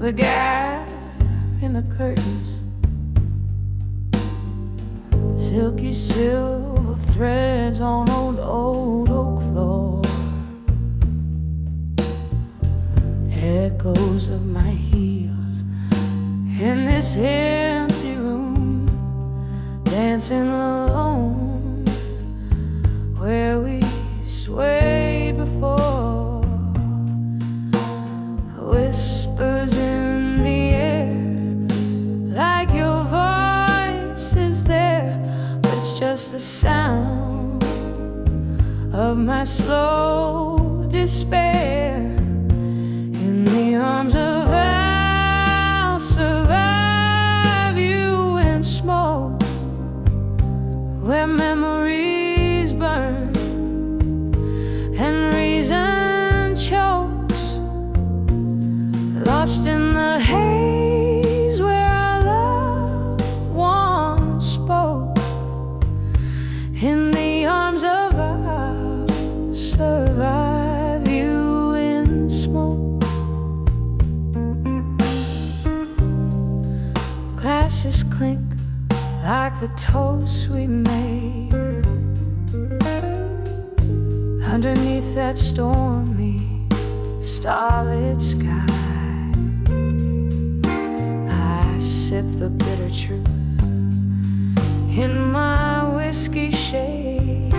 The gap in the curtains, silky silver threads on old oak floor, echoes of my heels in this empty room, dancing alone where we swayed before, whispers in the air, like your voice is there, but it's just the sound of my slow despair. In the arms of I'll survive you in smoke, where memories burn and reason chokes, lost in the haze where our love once spoke. In the arms of I'll survive you in smoke. Glasses clink like the toast we made underneath that stormy starlit sky. Sip the bitter truth in my whiskey shade.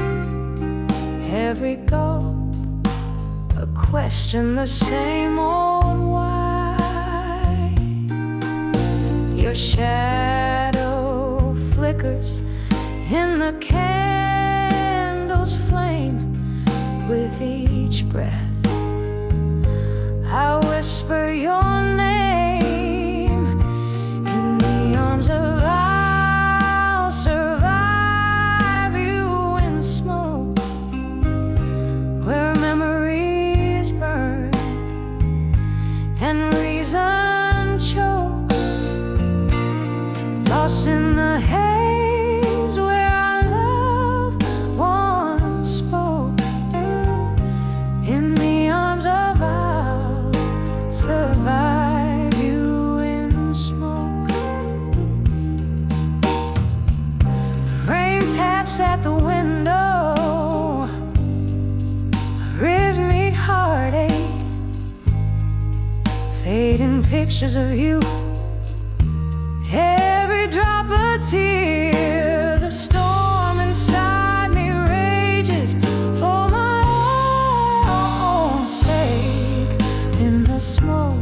Every gulp a question, the same old why. Your shadow flickers in the candle's flame. With each breath I whisper your name. I'll survive you in smoke, where memories burn and reason chokes, lost in the haze where our love once spoke. In the arms of I'll survive you in smoke. Taps at the window, rhythmic heartache, fading pictures of you, every drop a tear. The storm inside me rages for my own sake. In the smoke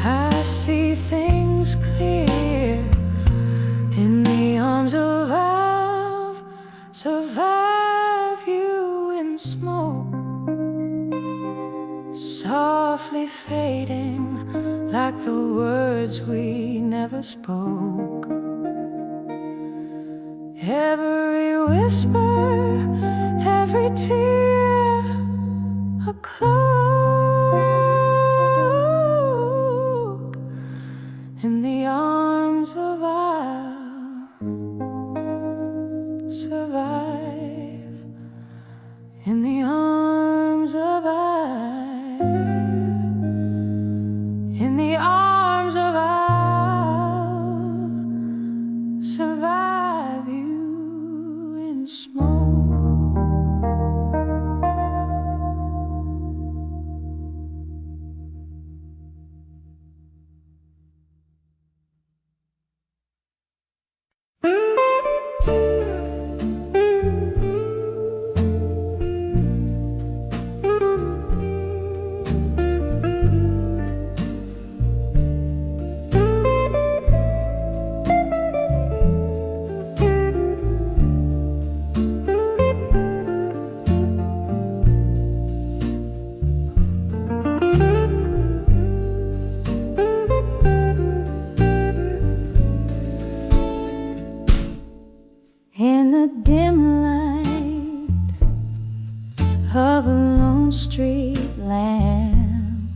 I see things clear. In the arms of I'll survive you in smoke, softly fading like the words we never spoke. Every whisper, every tear, a cloak. In the arms of I'll survive. In the arms of in the arms of I'll survive you in smoke. street lamp.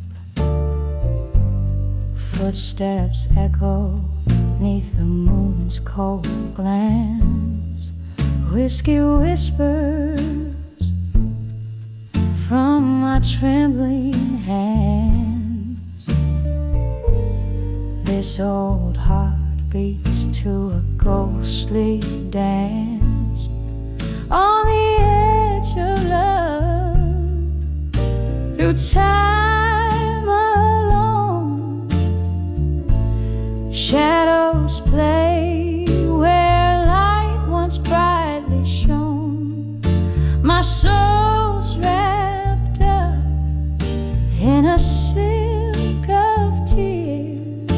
Footsteps echo 'neath the moon's cold glance. Whiskey whispers from my trembling hands. This old heart beats to a ghostly dance on the edge of love. Through time alone, shadows play where light once brightly shone. My soul's wrapped up in a silk of tears,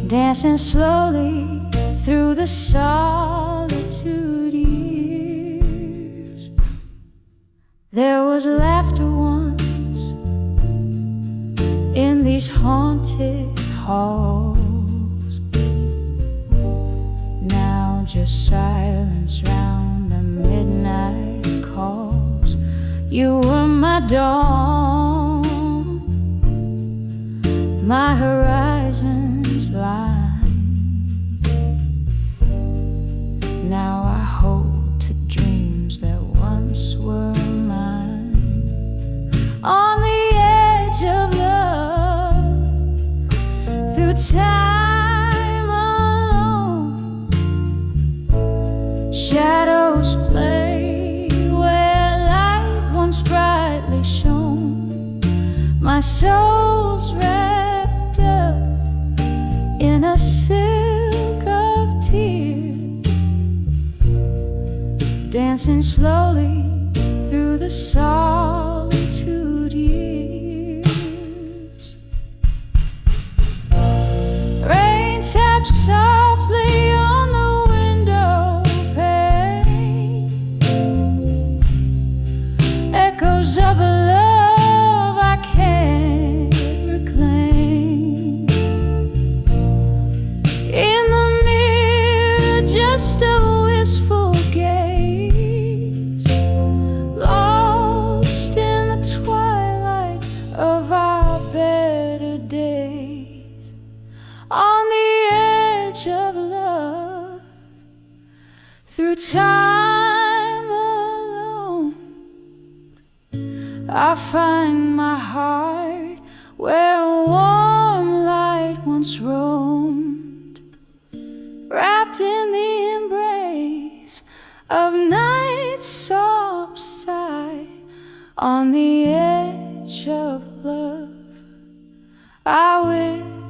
dancing slowly through the solitude years. There was laughter once in these haunted halls. Now just silence round the midnight calls. You were my dawn, my horizon's line. Now I hold to dreams that once were mine. On the edge of love, through time alone, shadows play where light once brightly shone. My soul's wrapped up in a silk of tears, dancing slowly through the solitude years. Rain taps softly on the window pane, echoes of a love I can't reclaim. In the mirror, just a wistful gaze, lost in the twilight of our better days. On the edge of love, through time alone, I find my heart where warm light once roamed, wrapped in the embrace of night's soft sigh. On the edge of love, I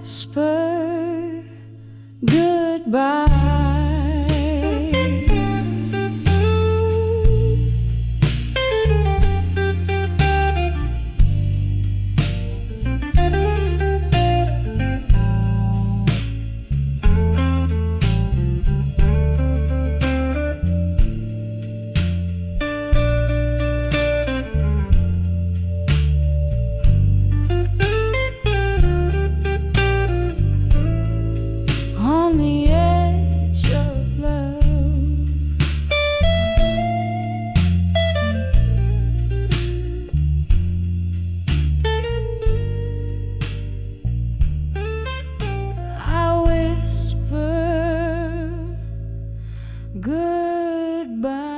whisper goodbye. On the edge of love, I whisper goodbye.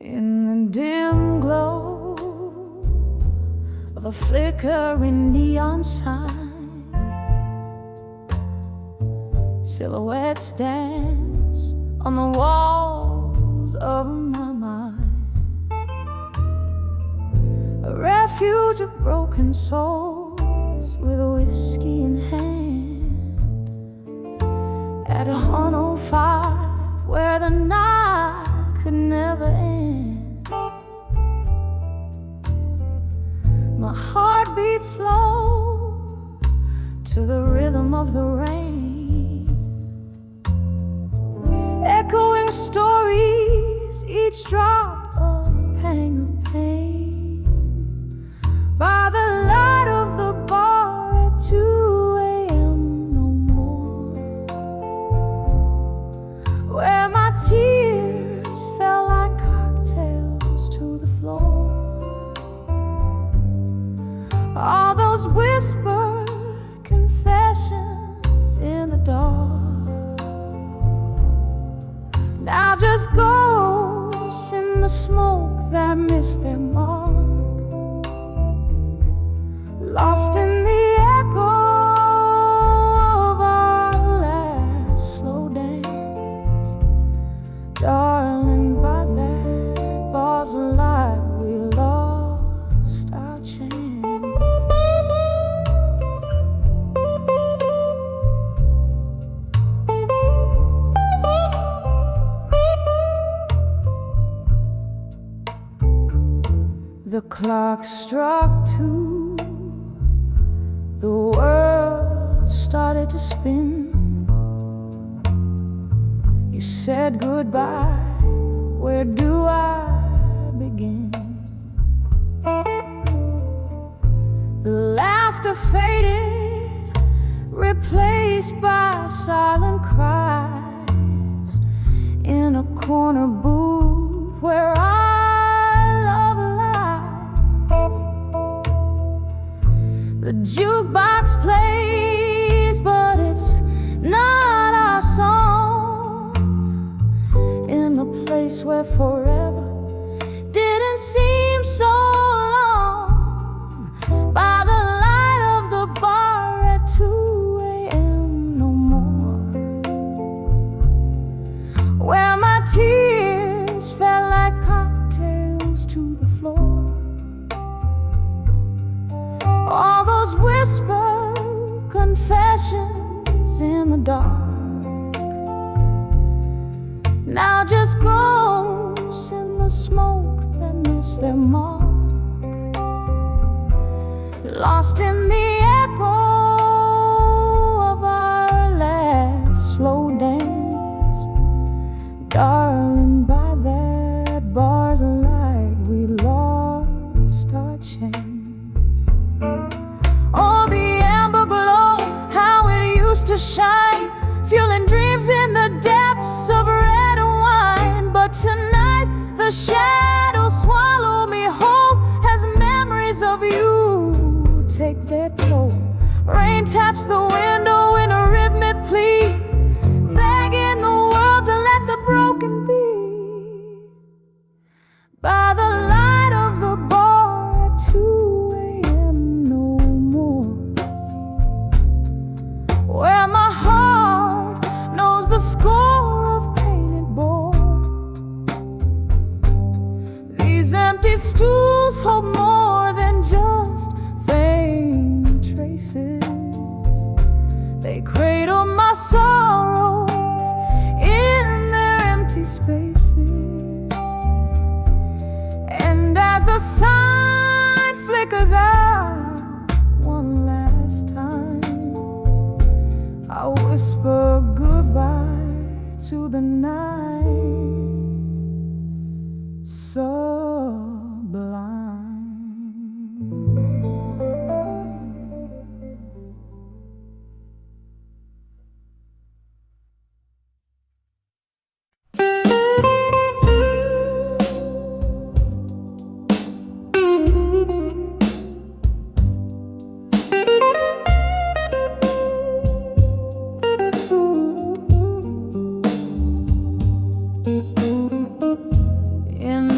In the dim glow of a flickering neon sign, silhouettes dance on the walls of my mind. A refuge of broken souls with a whiskey in hand, at 105 where the night could never end. My heart beat slow to the rhythm of the rain, echoing stories, each drop a pang of pain. By the light of the bar at 2 a.m. no more, where my tears fell like cocktails to the floor. All those whispered confessions in the dark, now just ghosts in the smoke that missed their mark, lost in the echo of our last slow dance. Darling, by that bar's light we lost our chance. The clock struck 2, the world started to spin. You said goodbye, where do I begin? The laughter faded, replaced by silent cries in a corner booth where the jukebox plays, but it's not our song. In the place where forever didn't seem so long. By the light of the bar at 2 a.m. no more, where my tears fell like cocktails to the floor. All those whispered confessions in the dark, now just ghosts in the smoke that missed their mark, lost in the echo of our last slow dance. Darling, by that bar's light we lost our chance. Oh, the amber glow, how it used to shine, fueling dreams in the depths of red wine. But tonight the shadows swallow me whole as memories of you take their toll. Rain taps the window in a rhythmic plea, begging the world to let the broken be. By the light of the bar at 2 a.m. no more, where my heart knows the score of pain it bore. These empty stools hold more than just faint traces. They cradle my sorrows in their empty spaces. And as the sun flickers out one last time, I whisper goodbye to the night sublime.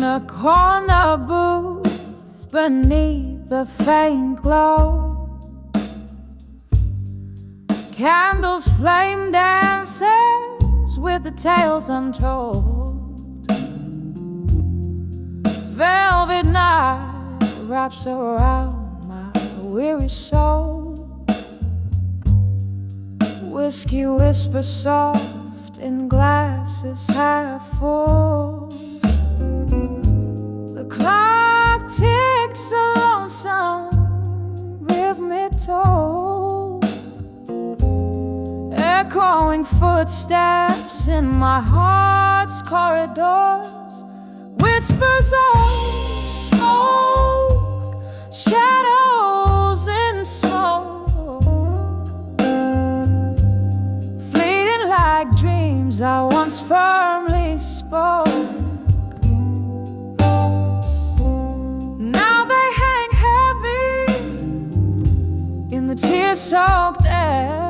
A corner booth beneath the faint glow, candles flame dances with the tales untold. Velvet night wraps around my weary soul. Whiskey whispers soft in glasses half full. The clock ticks a lonesome echoing footsteps in my heart's corridors, whispers of smoke, shadows in smoke, fleeting like dreams I once firmly spoke. Now they hang heavy in the tear-soaked air.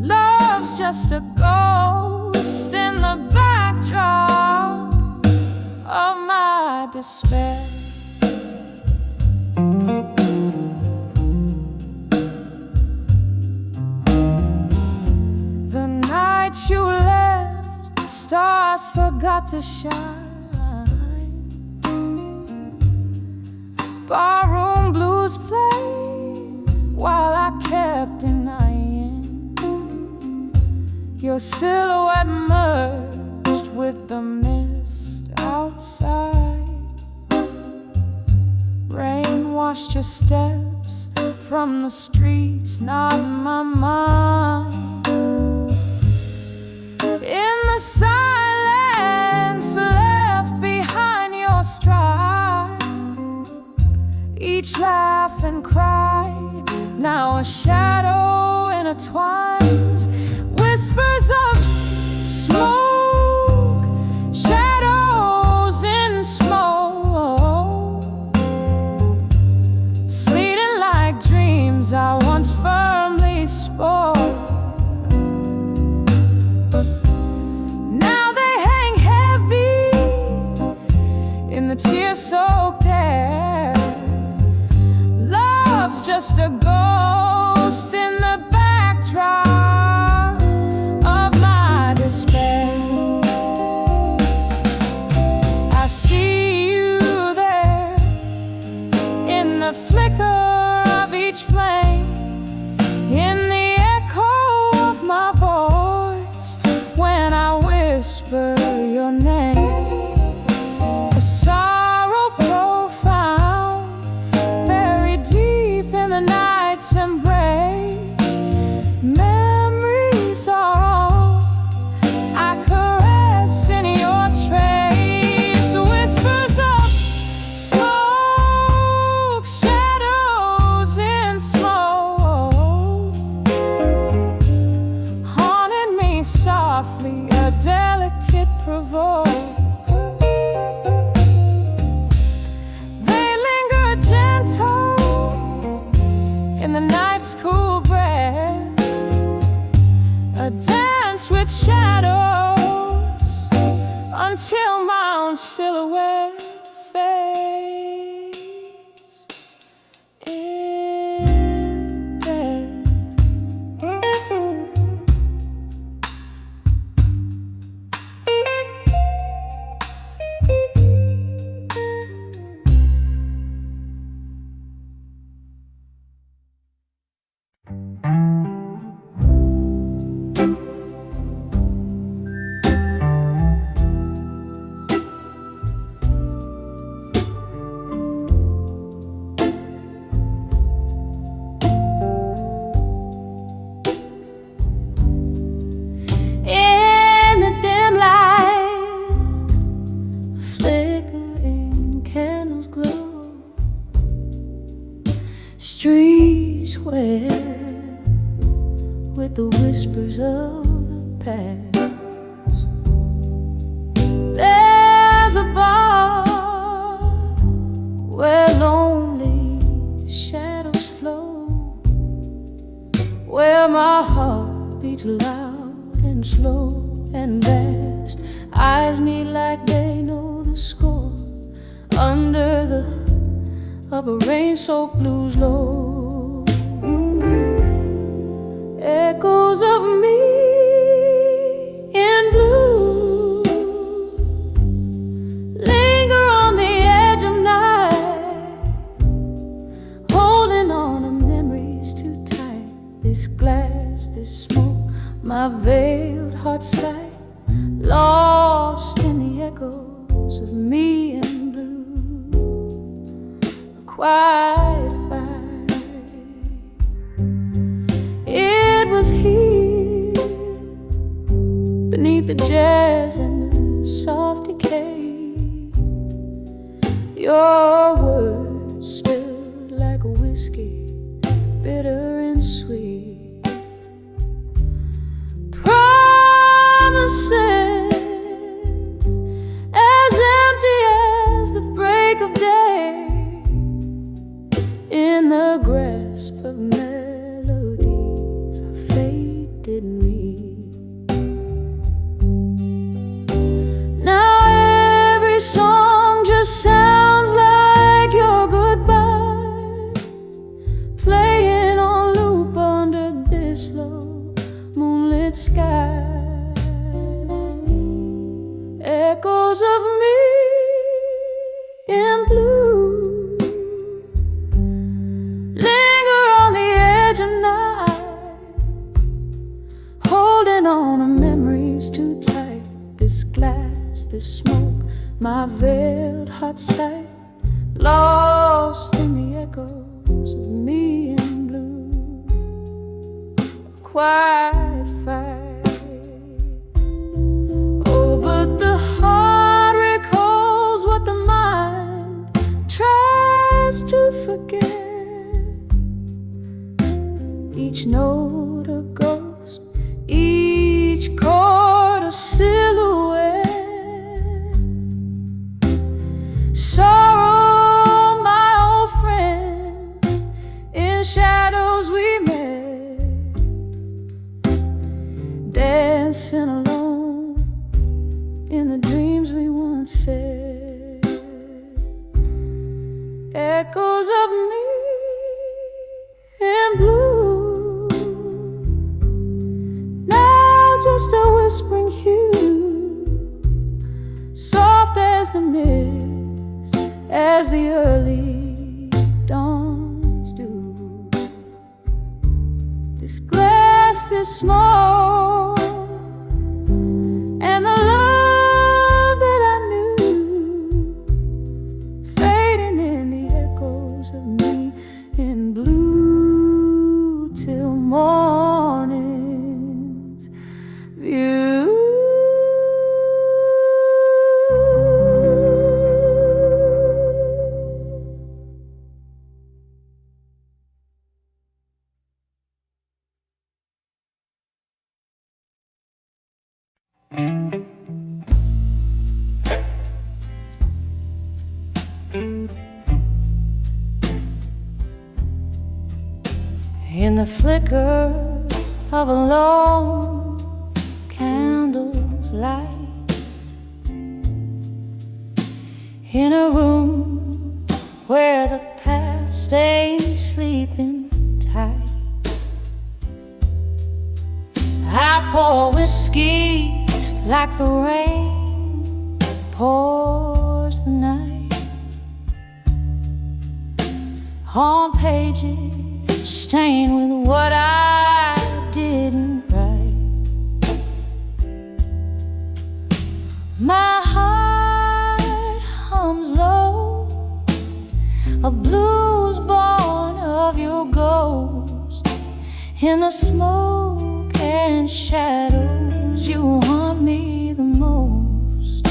Love's just a ghost in the backdrop of my despair. The night you left, stars forgot to shine. Barroom blues played while I kept denying. Your silhouette merged with the mist outside. Rain washed your steps from the streets, not my mind. In the silence left behind your stride, each laugh and cry, now a shadow intertwines. Whispers of smoke, shadows in smoke, fleeting like dreams I once firmly spoke. Now they hang heavy in the tear-soaked air. Love's just a ghost in the backdrop of my despair. I see you there in the flicker of each flame, in the echo of my voice when I whisper your name. A sorrow profound, buried deep in the night's embrace. Memories are all I caress in your trace. Whispers of smoke, shadows in smoke, haunting me softly, a delicate provoke. They linger gentle in the night's cool breath, a dance with shadows until my own silhouette fades in death. In the dim light, flickering candles glow, streets wet with the whispers of the past. There's a bar where lonely shadows flow, where my heart beats loud and slow and fast. Eyes meet like they know the score, under the of a rain-soaked blues low. Echoes of me in blue linger on the edge of night, holding on to memories too tight. This glass, this smoke, my veiled heart sight, lost in the echoes of me in blue. A quiet fight, it was here Your words spilled like a whiskey, bitter and sweet. Promises as empty as the break of day, in the grasp of melodies our fate did meet. Now every song just sounds like your goodbye, playing on loop under this low moonlit sky. Echoes of me in blue linger on the edge of night, holding on to memories too tight. This glass, this smoke, my veiled heart sight, lost in the echoes of me in blue. Quiet fight. Oh, but the heart recalls what the mind tries to forget. Each note a ghost, each chord a silhouette. Sorrow, my old friend, in shadows we met, dancing alone in the dreams we once said. Echoes of me in blue, now just a whispering hue, soft as the mist, as the early dawns do. This glass, this smoke, and the love that I knew, fading in the echoes of me in blue till morning's view. In the flicker of a lone candle's light, in a room where the past ain't sleeping tight, I pour whiskey like the rain pours the night on pages stained with what I didn't write. My heart hums low, a blues born of your ghost. In the smoke and shadows you haunt me the most.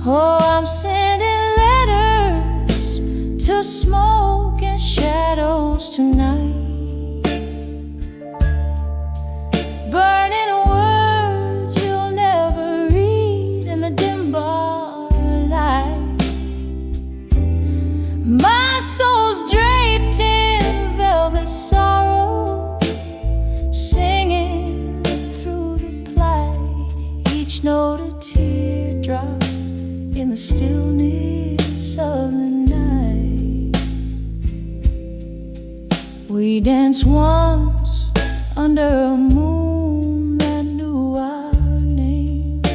Oh, I'm sending letters to smoke and shadows tonight, burning words you'll never read in the dim bar light. My soul's draped in velvet sorrow, singing through the plight, each note a teardrop in the stillness of the night. We danced once under a moon that knew our names.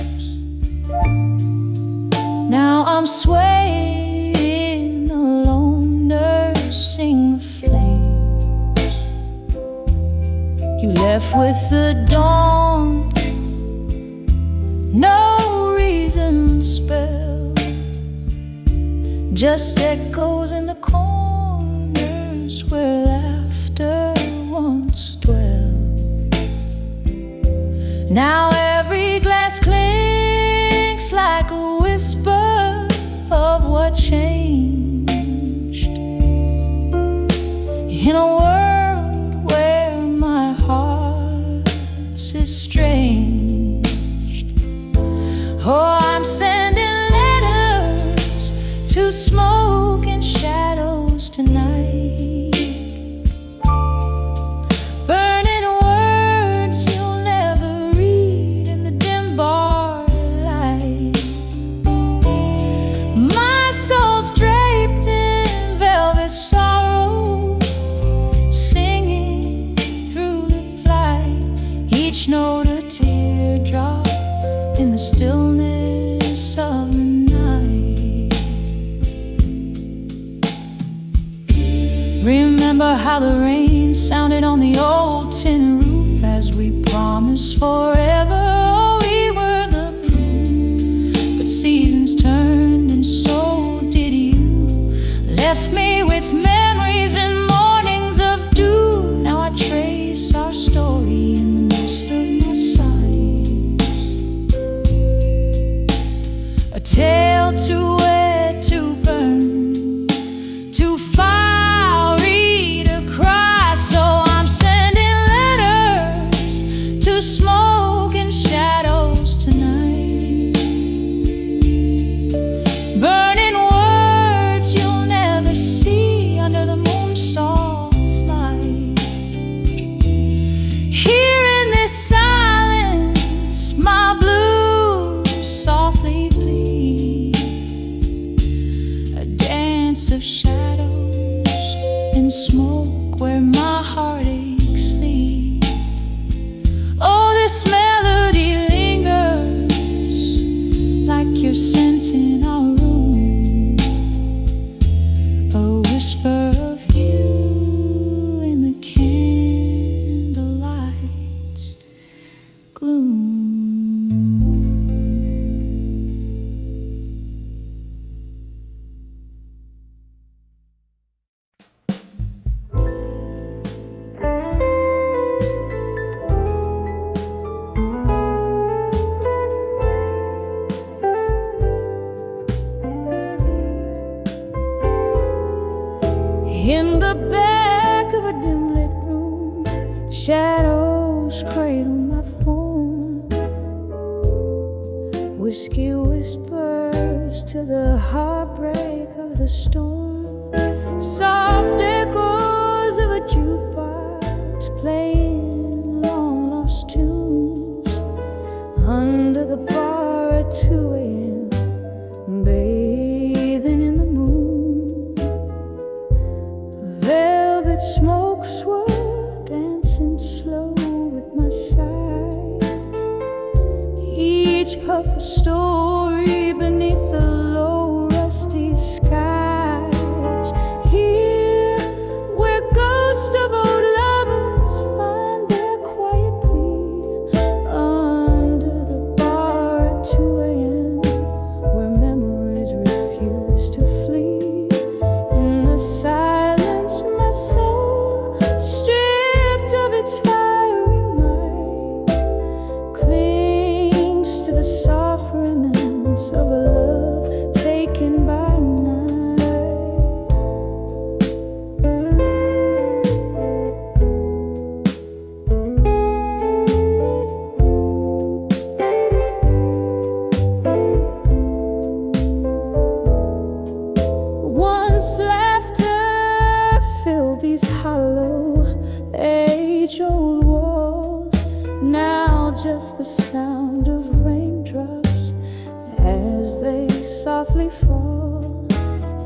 Now I'm swaying alone, nursing the flames. You left with the dawn, no reason spelled, just echoes in the corners where laughter once dwelled. Now every glass clinks like a whisper of what changed in a world where my heart's estranged. Oh, I'm sending letters to smoke and shadows tonight, burning words you'll never read in the dim bar light. My soul's draped in velvet sorrow, singing through the light, each note a teardrop in the stillness of the night. Remember how the rain sounded on the old tin roof as we promised forever. Oh, we were the proof, but seasons turned and so did you. Left me with memories and mornings of dew. Now I trace our story in the mist of my sight, a tale too wet to burn, too fiery to cry. So I'm sending letters to smoke and shadows tonight, burning words you'll never see under the moon's soft light. Here in this silence, my blues softly bleed, a dance of shadows and smoke where my heartaches lead. Oh, this melody lingers like your scent in our room, a whisper of you in the candlelight gloom. In the back of a dim lit room, shadows cradle my form. Whiskey whispers to the heartbreak of the storm. Soft echoes of a jukebox playing long lost tunes under the bar at 2 a.m., bathing in the moon. Velvet smoke swirl, dancing slow with my sighs, each puff a story beneath the low rusty skies. Here where ghosts of old lovers find their quiet plea, under the bar at 2 a.m., where memories refuse to flee. In the silence, my soul, stripped of its fiery might, clings to the soft remnants of a love taken by night. Once laughter filled these hollow, age-old walls, now just the sound of raindrops as they softly fall.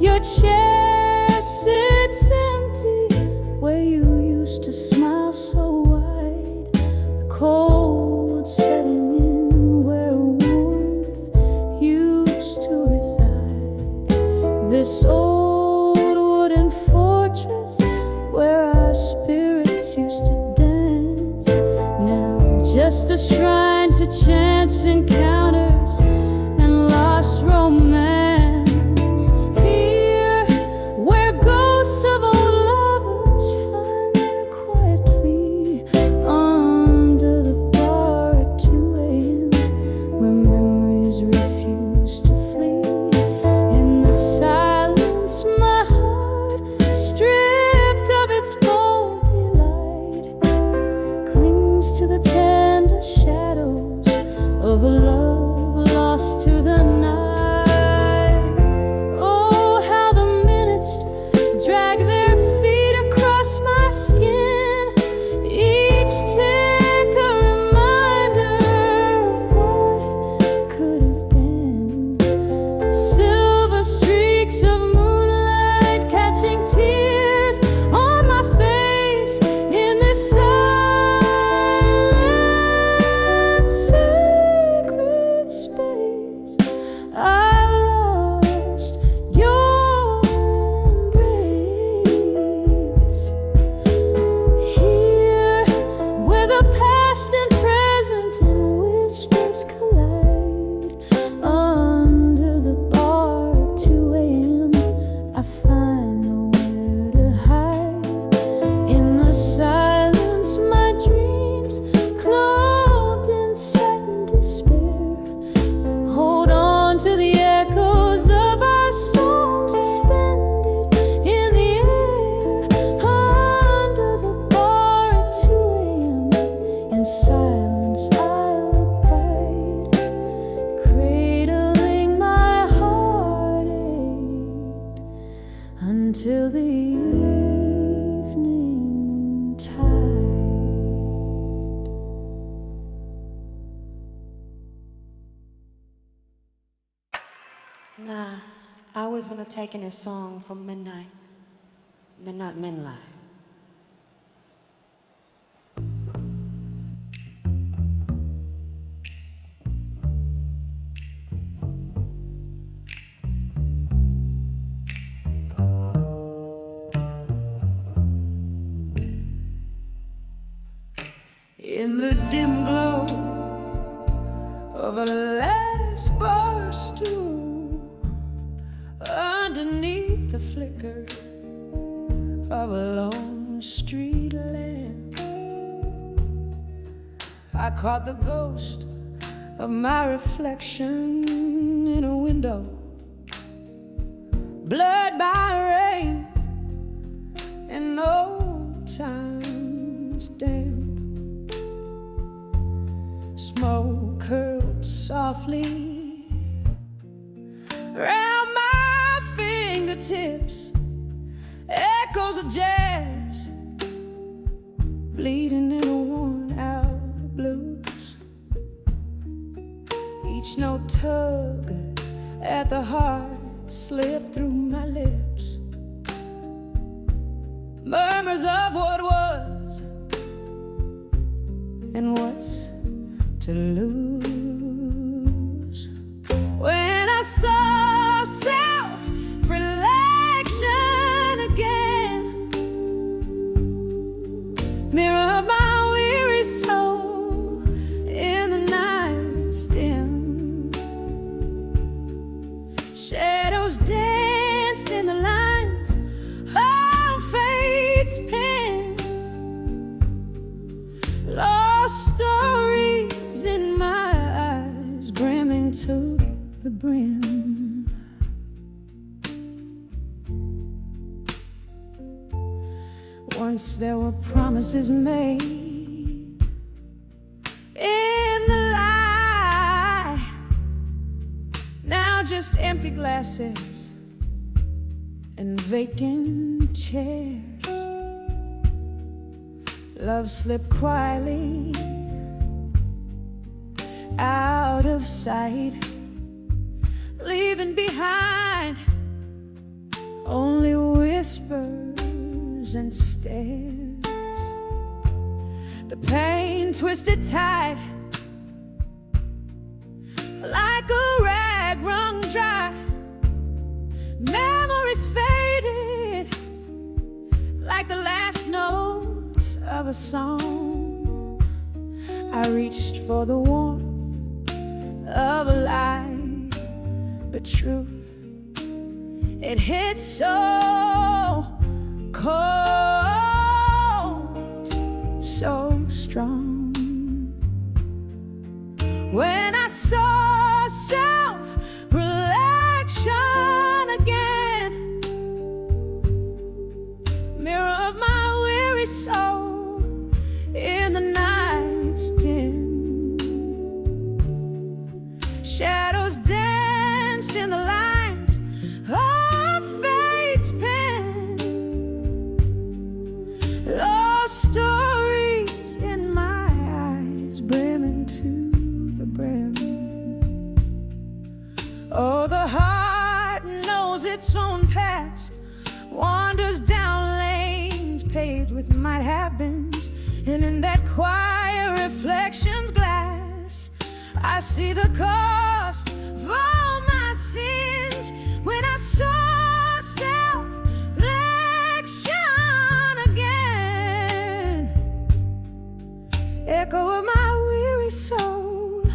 Your chair sits empty where you used to smile so wide, the cold setting in where warmth used to reside. This old wooden fortress where our spirits used to dance, now just a shrine to chance encounters and lost romance. Here where ghosts of old lovers find their quiet plea, under the bar at 2 a.m., where memories refuse to flee. In the silence, until the evening tide. Nah, I always want to take in a song from Midnight Moonlight. In the dim glow of a last bar stool, underneath the flicker of a lone street lamp, I caught the ghost of my reflection in a window, blurred by rain and old time's damp. Smoke curled softly round my fingertips, echoes of jazz bleeding in a worn-out blues. Each note tug at the heart slipped through my lips, murmurs of what was and what's to lose. When I saw self-reflection again, mirror of my weary soul in the night's dim, shadows danced in the lines of fate's pen, lost stories in my eyes, brimming to the brim. Once there were promises made in the light, now just empty glasses and vacant chairs. Love slipped quietly out of sight, leaving behind only whispers and stares. The pain twisted tight like a rag wrung dry. Memories faded like the last notes of a song. I reached for the warmth of a lie, but truth, it hit so cold, so strong. When I saw self-reflection again, mirror of my weary soul in the night's dim, shadows danced in the lines of fate's pen, lost stories in my eyes, brimming to the brim. Oh, the heart knows its own past, wanders down lanes paved with might have beens, and in that quiet reflection's glass, I see the cost of all my sins. When I saw self-reflection again, echo of my weary soul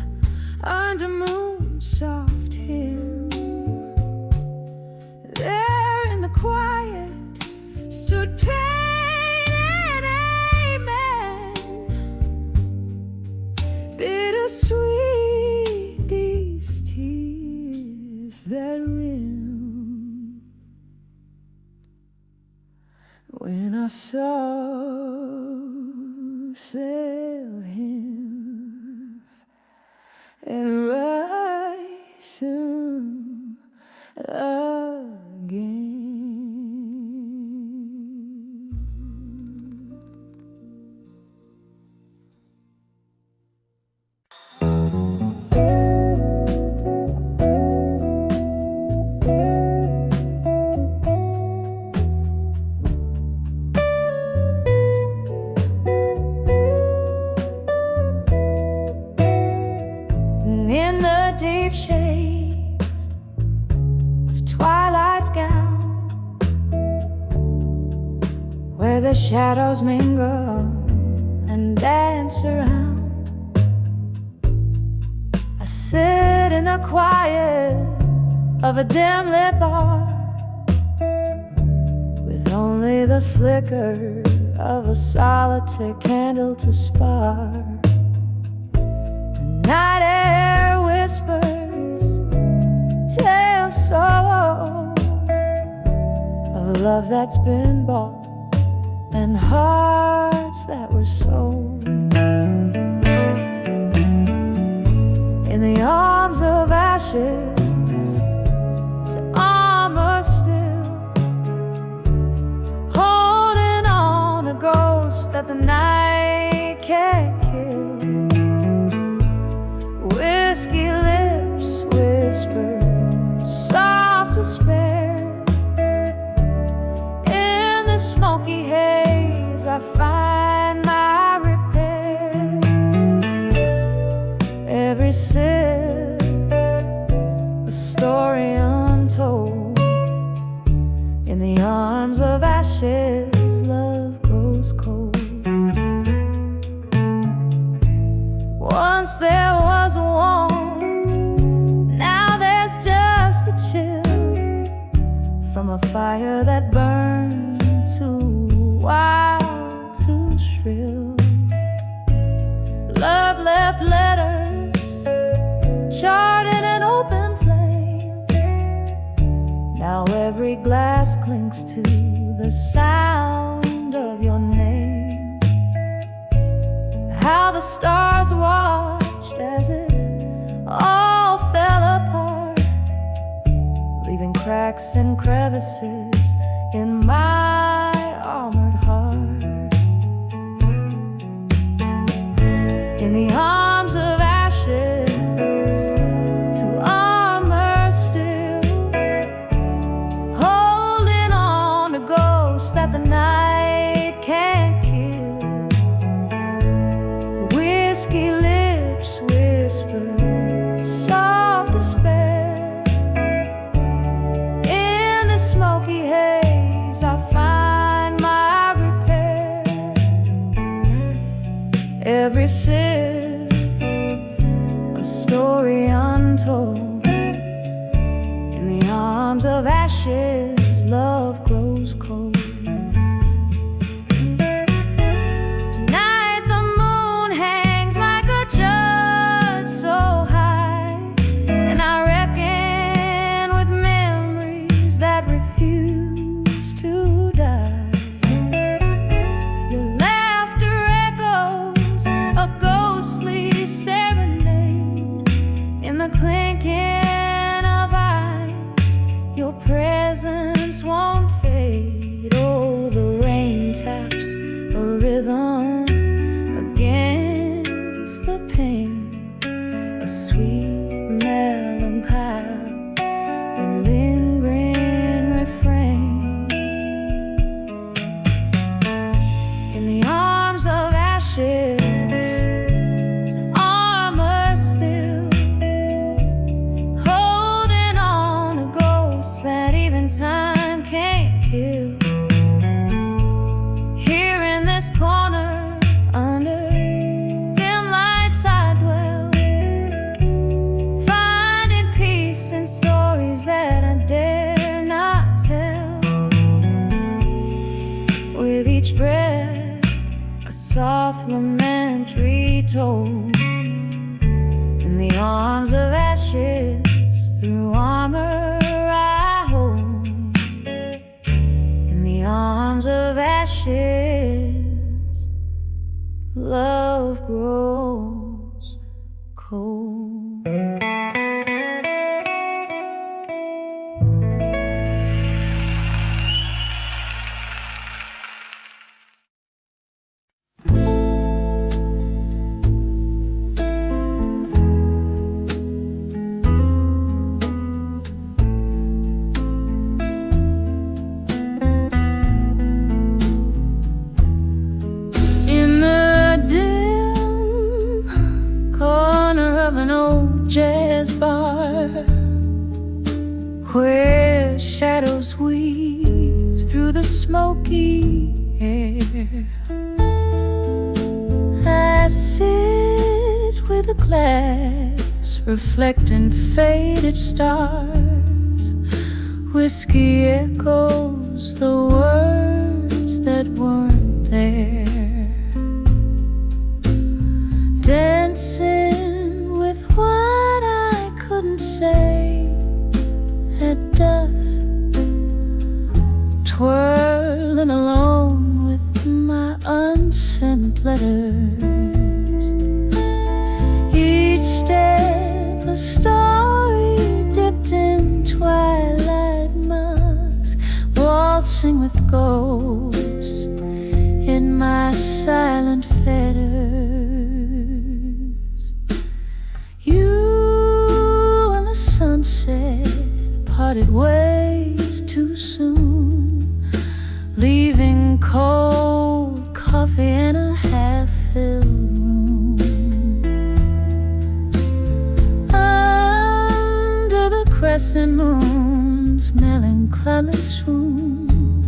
under moon's soft hymn. There in the quiet stood pain and amen, bittersweet these tears that rim. When I saw sail him and rise soon again. the shadows mingle and dance around. I sit in the quiet of a dim lit bar, with only the flicker of a solitary candle to spark. The night air whispers tales so of love that's been bought and hearts that were sold. In the arms of ashes to armor still, holding on a ghost that the night can't kill. Whiskey lips whisper soft despair. In the smoky haze I find my repair. Every sip a story untold. In the arms of ashes love grows cold. Once there was warmth, now there's just the chill from a fire that burned too wild, too shrill. Love left letters charred in an open flame. Now every glass clings to the sound of your name. How the stars watched as it all fell apart, leaving cracks and crevices in my armored heart. In the arms of ashes to armor still, holding on to ghosts that the night can't kill. Whiskey lips whisper soft despair. In the smoky haze I find my repair. Every sip a story untold. In the arms of ashes love grows cold. Tonight the moon hangs like a judge so high, and I reckon with memories that refuse to die. Your laughter echoes a ghostly serenade. In the clinking of ice, your presence won't fade. Oh, the rain taps a rhythm against the pain, a sweet melancholy, a lingering refrain. In the arms of ashes to armor still, holding on to ghosts that even time can't kill. Here in this corner under dim lights I dwell, finding peace in stories that I dare not tell. With each breath a soft lament retold. In the arms of ashes through armor I hold. In the arms of ashes love grows cold. In the dim corner of an old jazz bar, where shadows weave through the smoky air. I sit with a glass reflecting faded stars. Whiskey echoes the words that weren't there. Dancing with what I couldn't say at dusk. Twirling alone with my unsent letters. Each step a story dipped in twilight musk. Waltzing with ghosts in my silent fetters. You and the sunset parted ways too soon, leaving cold coffee in a half-filled room. Under the crescent moon's melancholy swoon,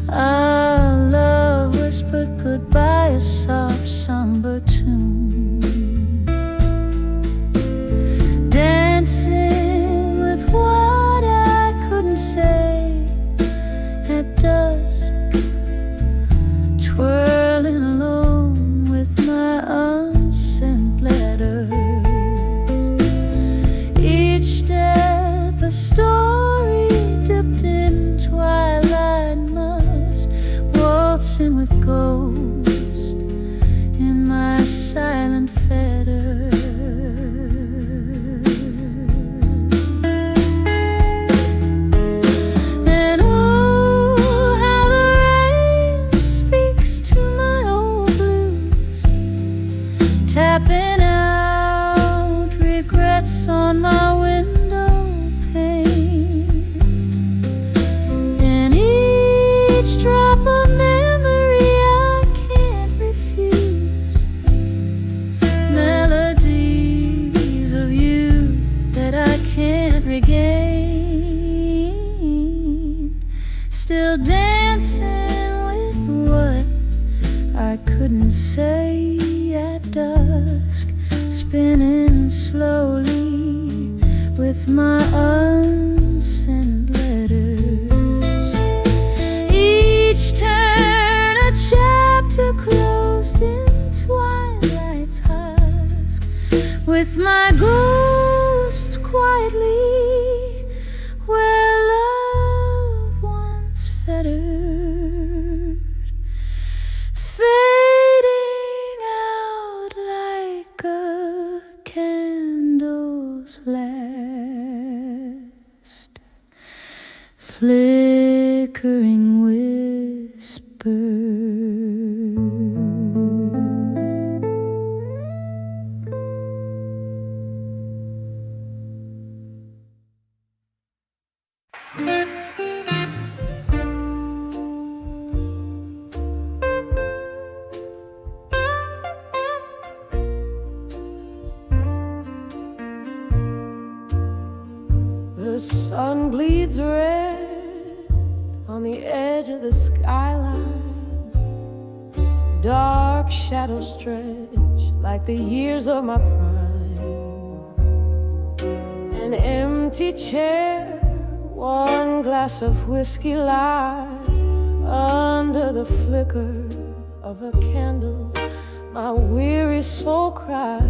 our love whispered goodbye, a soft somber tune. Dancing with what I couldn't say at dusk. Twirling alone with my unsent letters. Each step a story dipped in twilight musk. Waltzing with ghosts in my silent fetters. And oh, how the rain speaks to my old blues, tapping out regrets on my window pane. And each drop of memory I can't refuse, melodies of you that I can't regain. Still dancing with what I couldn't say at dusk. Spinning slowly with my unsent letters. Each turn a chapter closed in twilight's husk. With my ghosts quietly where love once fettered, fading out like a candle's last flickering whisper. The sun bleeds red on the edge of the skyline. Dark shadows stretch like the years of my prime. An empty chair, one glass of whiskey lies under the flicker of a candle. My weary soul cries.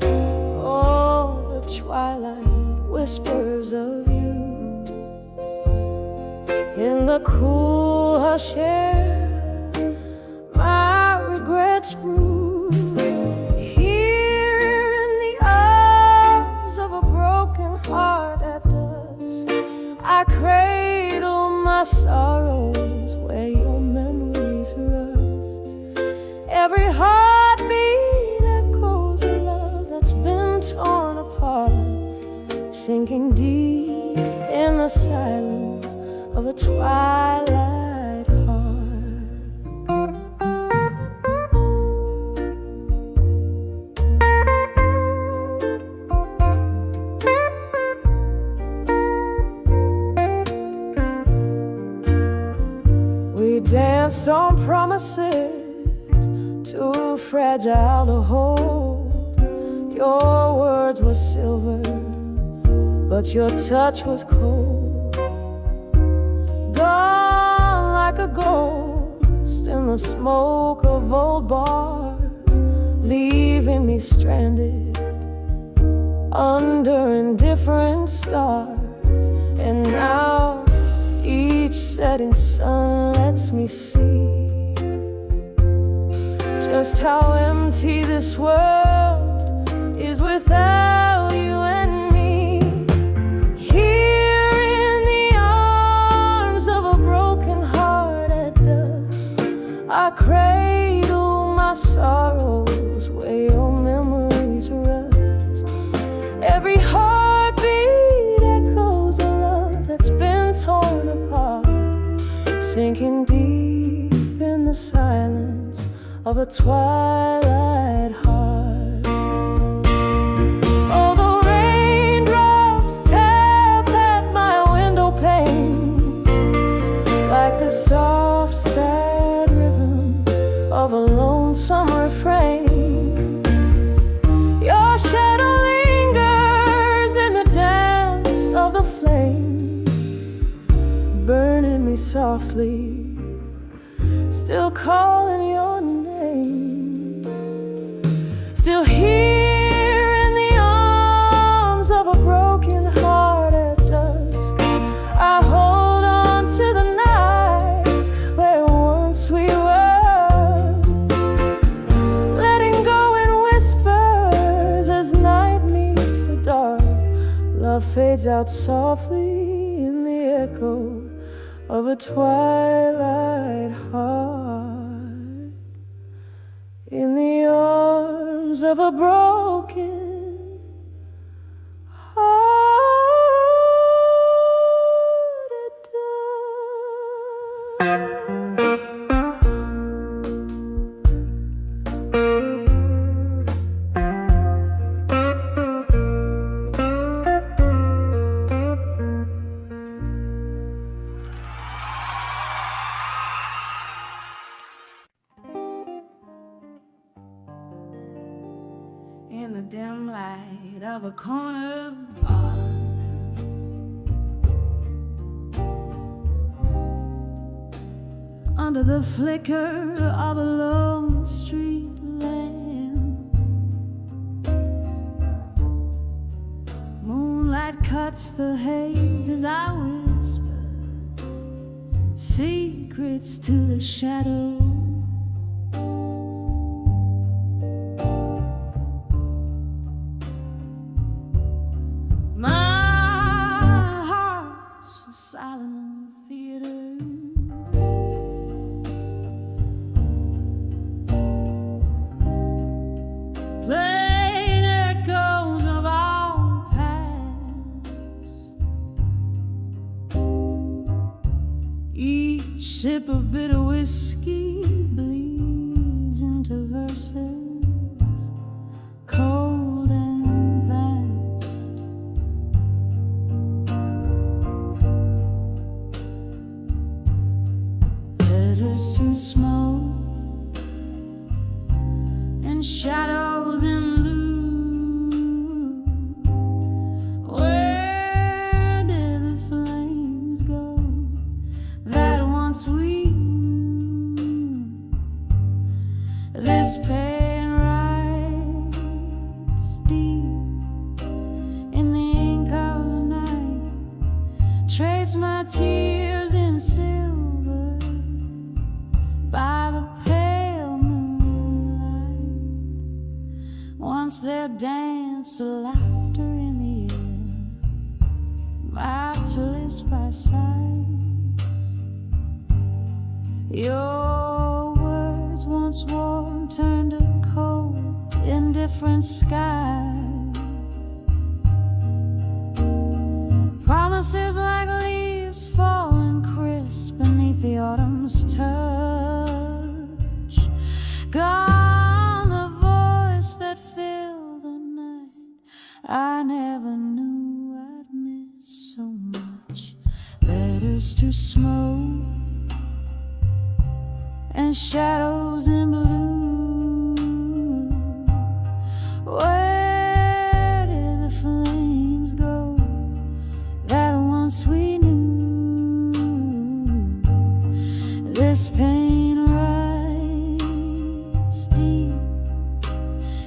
Oh, the twilight whispers of you in the cool hush air. My regrets brew here in the arms of a broken heart at dusk. I cradle my sorrows where your memories rust. Every heartbeat echoes a love that's been torn apart, sinking deep in the silence of a twilight heart. We danced on promises too fragile to hold. Your words were silver, but your touch was cold. Gone like a ghost in the smoke of old bars, leaving me stranded under indifferent stars. And now each setting sun lets me see just how empty this world is without you and me. Here in the arms of a broken heart at dusk, I cradle my sorrows where your memories rust. Every heartbeat echoes a love that's been torn apart, sinking deep in the silence of a twilight heart. Oh, the raindrops tap at my window pane like the soft, sad rhythm of a lonesome refrain. Your shadow lingers in the dance of the flame, burning me softly, still calling your name. Still here in the arms of a broken heart at dusk, I hold on to the night where once we were, letting go in whispers as night meets the dark. Love fades out softly in the echo of a twilight heart, in the arms of a broken heart at dusk. In the dim light of a corner bar, under the flicker of a lone street lamp, moonlight cuts the haze as I whisper secrets to the shadow. Silent theater, playing echoes of our past. Each sip of bitter whiskey bleeds into verses cold and vast. To smoke and shadows in blue. Where did the flames go that once we knew? This pain writes deep in the ink of the night. Trace my tears in silver by the pale moonlight. Once there danced laughter in the air, marvelous by sight. Your words once warm turned to cold in different skies. Promises like leaves falling crisp beneath the autumn's touch. Gone the voice that filled the night. I never knew I'd miss so much. Letters to smoke and shadows in blue. Where did the flames go that once we knew? This pain writes deep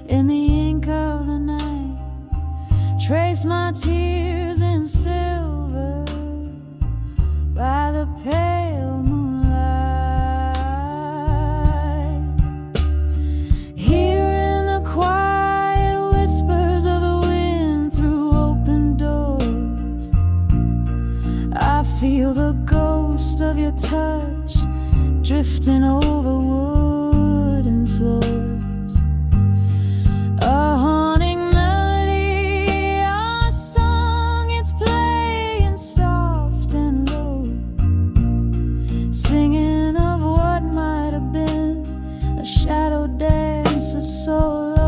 in the ink of the night. Trace my tears in silver by the pale moonlight. Here in the quiet whispers of the wind through open doors, I feel the ghost of your touch drifting over wooden floors. A haunting melody, a song, it's playing soft and low, singing of what might have been, a shadow dance, a solo.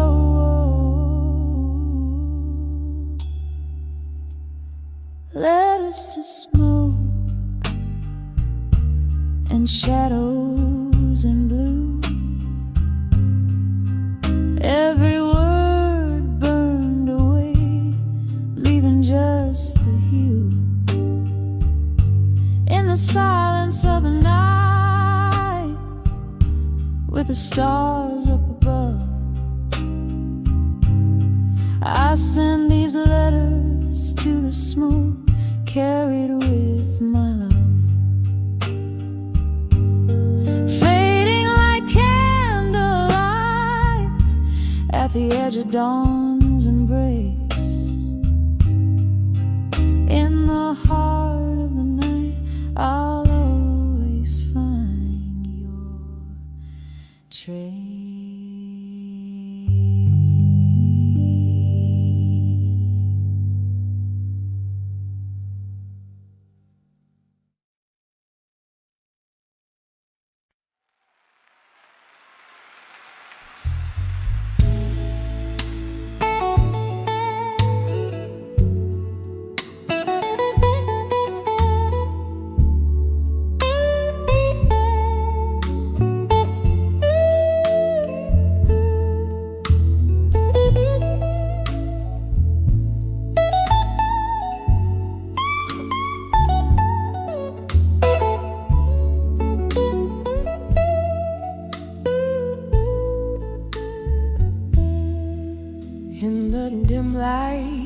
Letters to smoke and shadows in blue. Every word burned away, leaving just the hue. In the silence of the night, with the stars up above, I send these letters to the smoke, carried with my love. Fading like candlelight at the edge of dawn's embrace. In the heart of the night, I'll always find your trace. In the dim light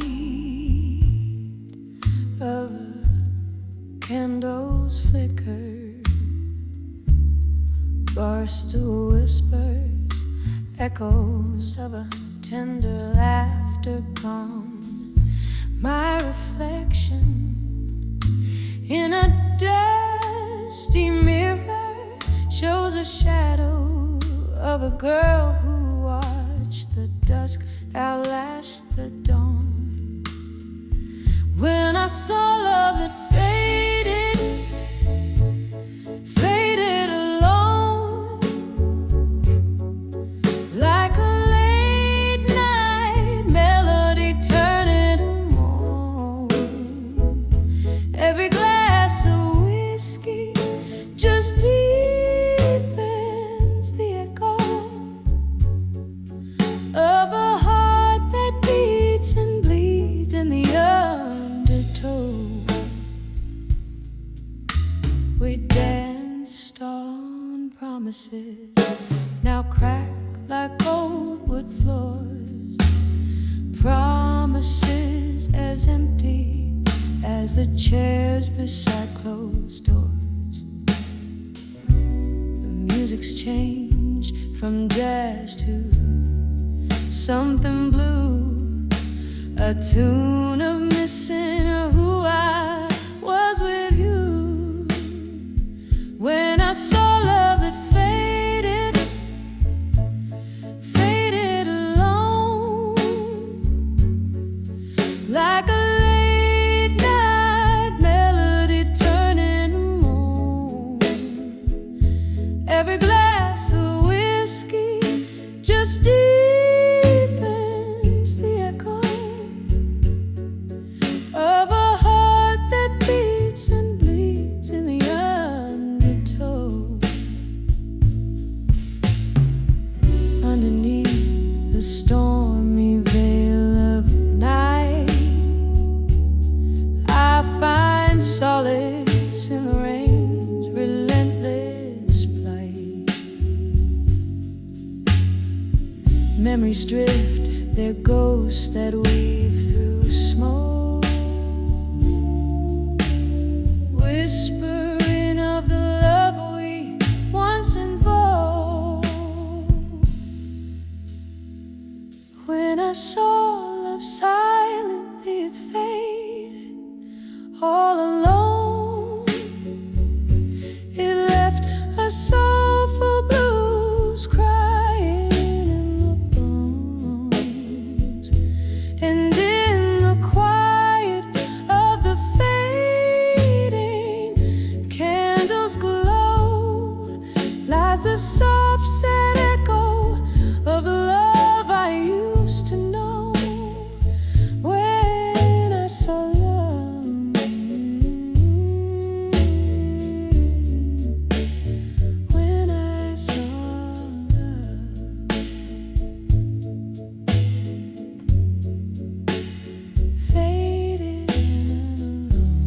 of a candle's flicker, barstool whispers, echoes of a tender laughter come. My reflection in a dusty mirror shows a shadow of a girl who watched the dusk outlast the dawn. When I saw love that faded alone, like a late night melody turning to moan. Every glass of whiskey just deepens the echo of a heart that beats and bleeds in the undertow. We danced on promises, now cracked like old wood floors. Promises as empty as the chairs beside closed doors. The music's changed from jazz to something blue, a tune of missing who I was with you. When I saw love that faded alone, like a late night melody turning to moan. Every glass of whiskey just deepens the echo of a heart that beats and bleeds in the undertow. memories drift, they're ghosts that weave through smoke, whispering of the love we once invoked. When I saw love silently, it faded all alone. It left a soulful blues crying in the bones, and in the quiet of the fading candles glow lies the soft sad echo of the love I used to know. When I saw love, when I saw love faded and alone.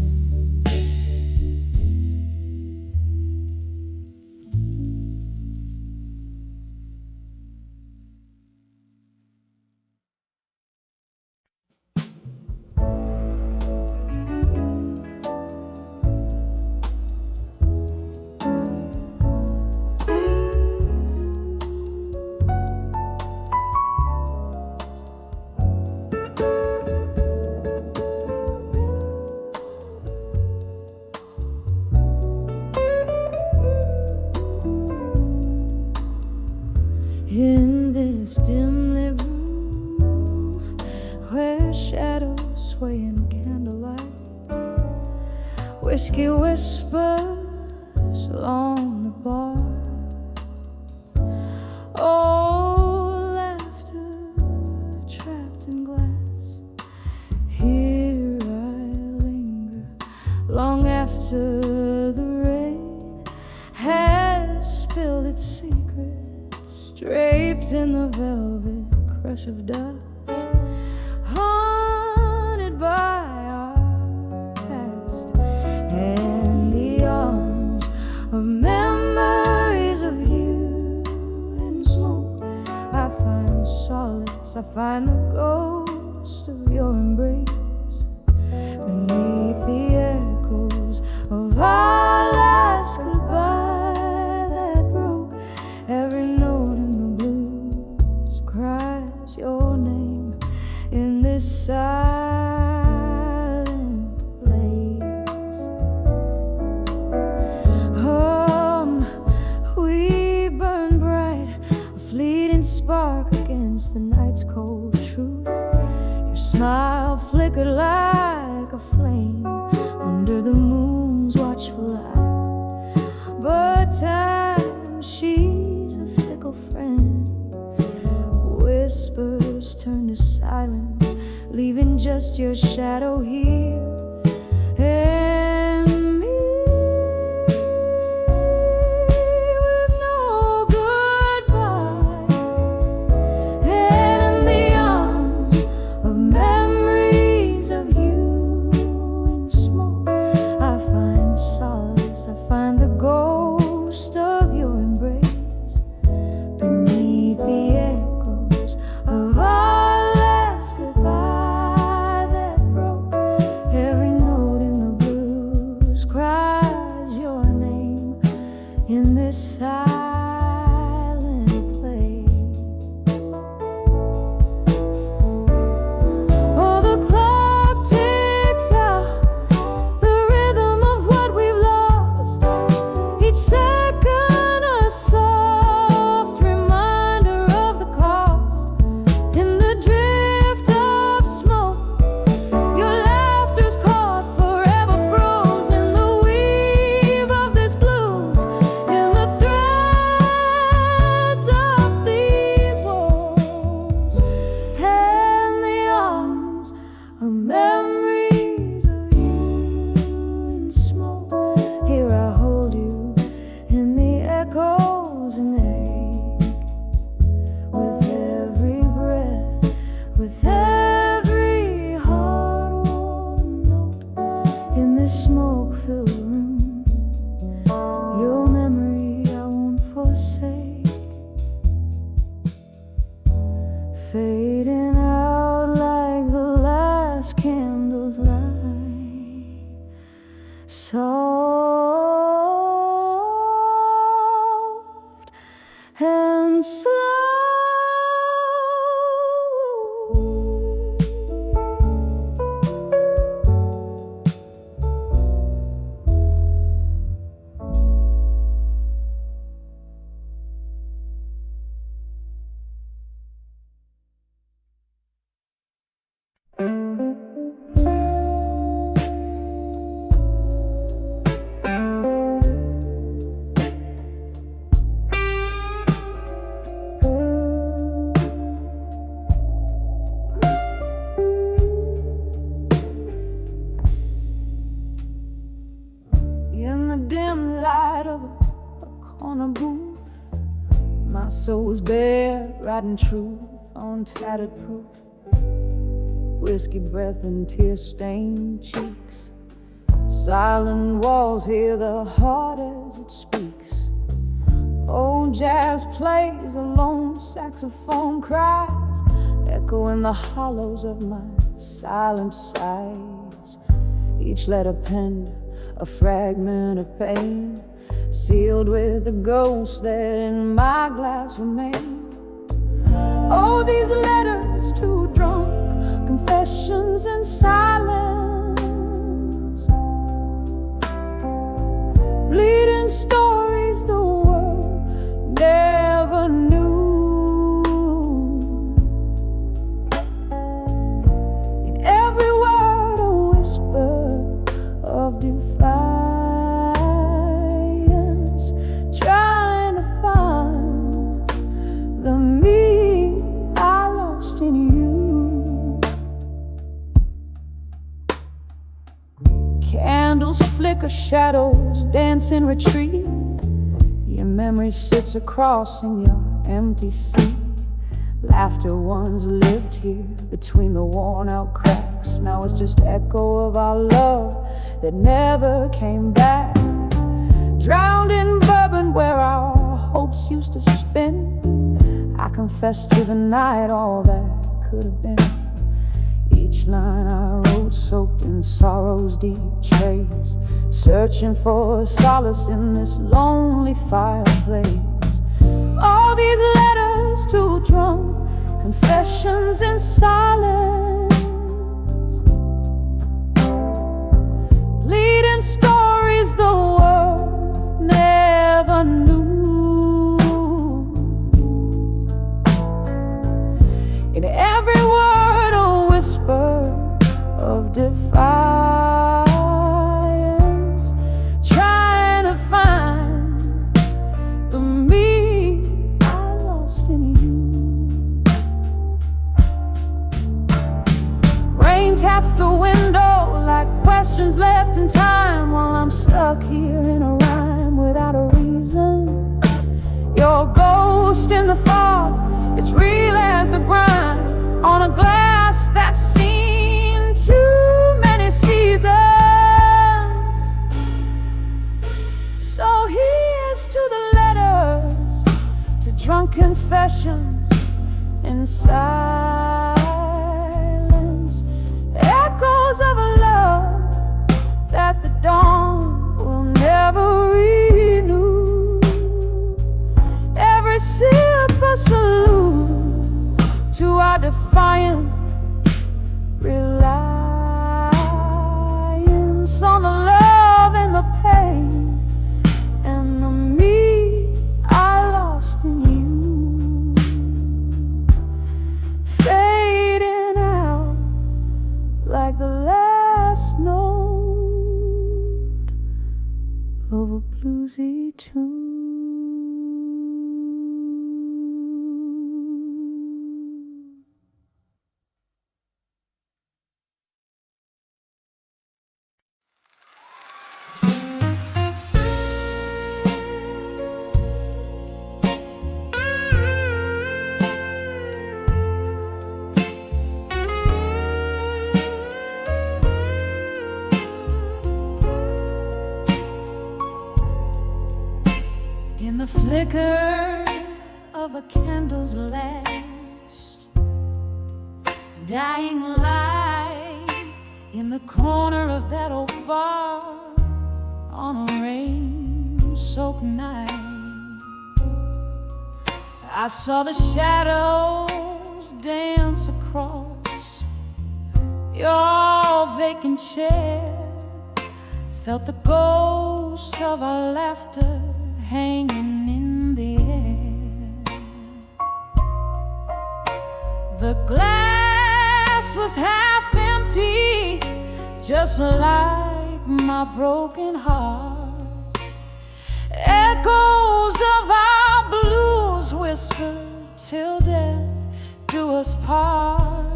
In this dim lit room where shadows sway in candlelight, whiskey whispers along the bar. Oh, laughter trapped in glass. Here I linger long after the rain has spilled its secrets, draped in the velvet crush of dust, haunted by our past and the arms of memories of you and smoke. I find solace, I find the ghost of your embrace beneath the echoes of our last goodbye that broke. Every note in the blues cries your name in this silent place. We burn bright, a fleeting spark against the night's cold truth. Your smile flickered like a flame under the moon's watchful eye. But time, she's a fickle friend. Whispers turn to silence, leaving just your shadow here and me, with no goodbye. And in the arms of memories of you and smoke, I find solace, I find the ghost of your embrace beneath the echoes of our last goodbye that broke. Every note in the blues cries your name in this silent place. Oh, the clock ticks out, the rhythm of what we've lost. Each second a soft reminder of the cost. In the drift of smoke, your laughter's caught, forever froze in the weave of this blues. In the thread fading out like the last candle's light, soft and slow. In the dim light of a corner booth, my soul's bare, riding truth on tattered proof. Whiskey breath and tear-stained cheeks, silent walls hear the heart as it speaks. Old jazz plays, a lone saxophone cries, echo in the hollows of my silent sighs. Each letter penned a fragment of pain, sealed with the ghosts that in my glass remain. Oh, these letters too drunk, confessions in silence, bleeding stories the world never knew. In every word a whisper of defiance, trying to find the me I lost in you. Candles flicker, shadows dance in retreat. Your memory sits across in your empty seat. Laughter once lived here between the worn out cracks. Now it's just echo of our love that never came back. Drowned in bourbon where our hopes used to spin, I confess to the night all that could have been. Each line I wrote soaked in sorrow's deep trace, searching for solace in this lonely fireplace. All these letters too drunk, confessions in silence, bleeding stories the world never knew. In every word a whisper of defiance, trying to find the me I lost in you. Rain taps the window like questions left in time, while I'm stuck here in a rhyme without a reason. Your ghost in the fog, it's real as the grind on a glass that's seen too many seasons. So here's to the letters, to drunk confessions in silence, echoes of a love that the dawn will never renew. Every sip a salute to our defiant reliance on the love and the pain and the me I lost in you. Fading out like the last note of a bluesy tune. In the flicker of a candle's last, dying light in the corner of that old bar on a rain-soaked night. I saw the shadows dance across your vacant chair, felt the ghost of our laughter hanging in the air. The glass was half empty, just like my broken heart. Echoes of our blues whispered till death do us part.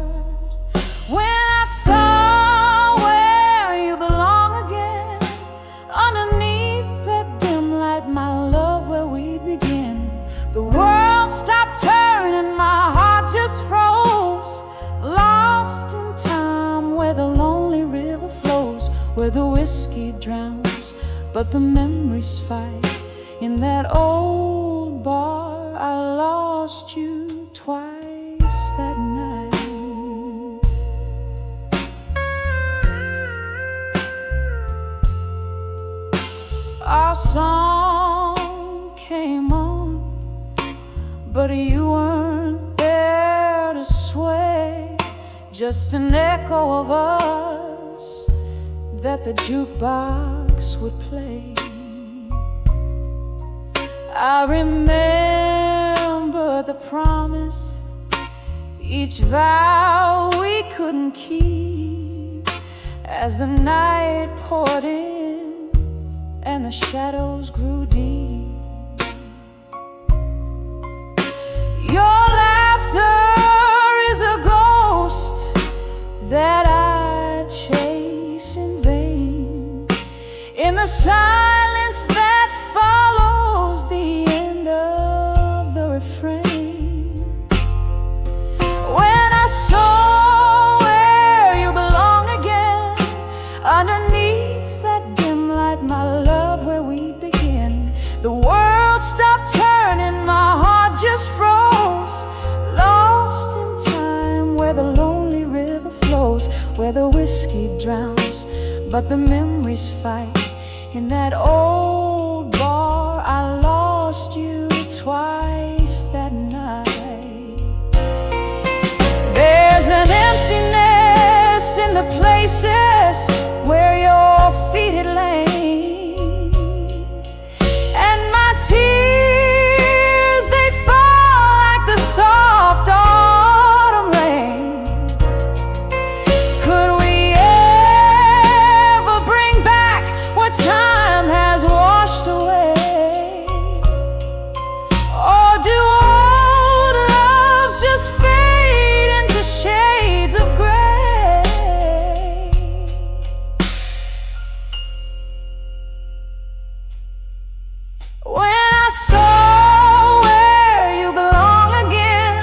When I saw where you belong again, underneath that dim light, my love, where we begin, the world stopped turning, my heart just froze, lost in time where the lonely river flows, where the whiskey drowns but the memories fight. In that old bar I lost you twice that night. Our song came on, but you weren't there to sway, just an echo of us that the jukebox would play. I remember the promise, each vow we couldn't keep, as the night poured in and the shadows grew deep. Your laughter is a ghost that I chase in vain, in the silence that follows the end of the refrain. When I saw where you belong again, underneath that dim light, my love, where we begin, the world stopped turning, my heart just froze, lost in time where the lonely river flows, where the whiskey drowns but the memories fight. In that old bar I lost you twice that night. There's an emptiness in the places where your feet had lain, and my tears, they fall like the soft autumn rain. Could we ever bring back what time has washed away? Or do old loves just fade into shades of gray? When I saw where you belong again,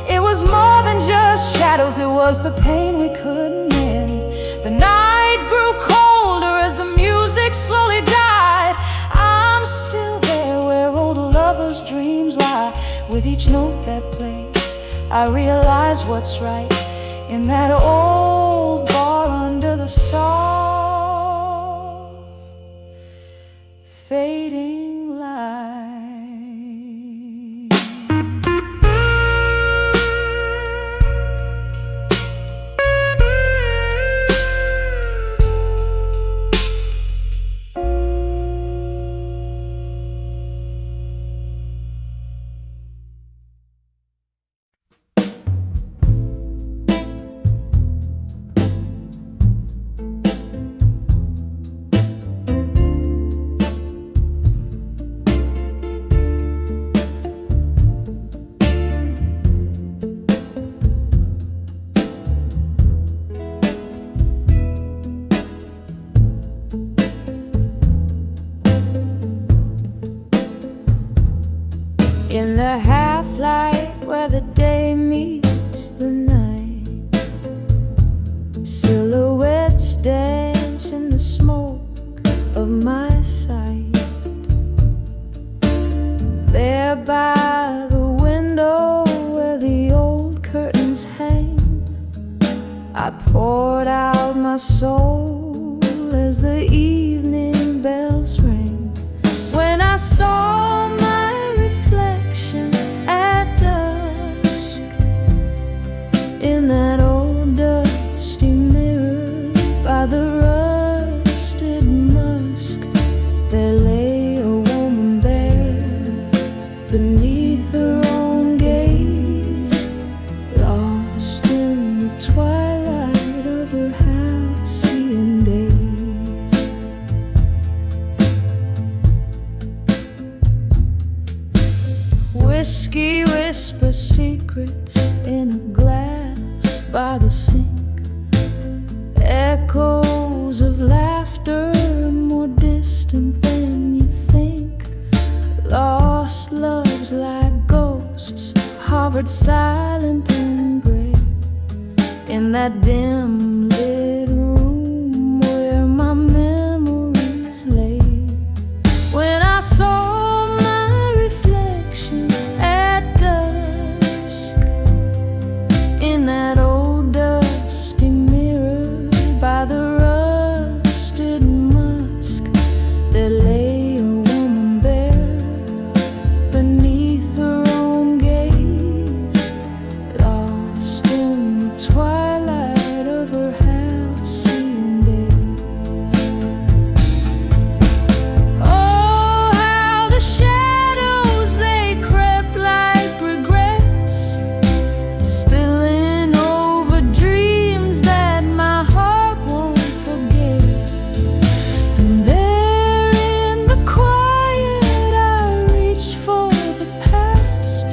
it was more than just shadows, it was the pain we couldn't mend. The night grew colder as the music slowly died. I'm still there where old lovers' dreams lie. With each note that plays, I realize what's right. In that old bar under the soft fading light. In the half-light where the day meets the night, silhouettes dance in the smoke of my sight. There by the window where the old curtains hang, I poured out my soul as the evening bells rang. When I saw my reflection at dusk in that old dusty mirror by the rusted musk, there lay a woman bare beneath her own gaze, lost in the twilight of her halcyon days. Whiskey whispers secrets in a glass by the sink, echoes of laughter more distant than you think. Lost loves like ghosts hovered silent and gray in that dim lit room where my memories lay. When I saw my reflection at dusk in that old dusty mirror by the rusted musk, there lay a woman bare beneath her own gaze, lost in the twilight of her halcyon days. Oh, how the shadows they crept like regrets, spilling over dreams that my heart won't forget. And there in the quiet I reached for the past,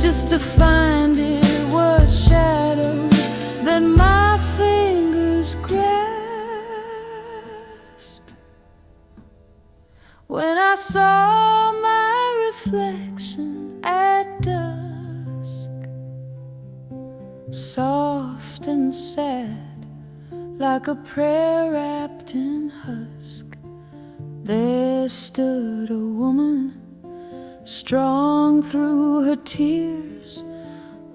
just to find it was shadows that my fingers grasped. When I saw my reflection at dusk, soft and sad, like a prayer wrapped in husk, there stood a woman, strong through her tears,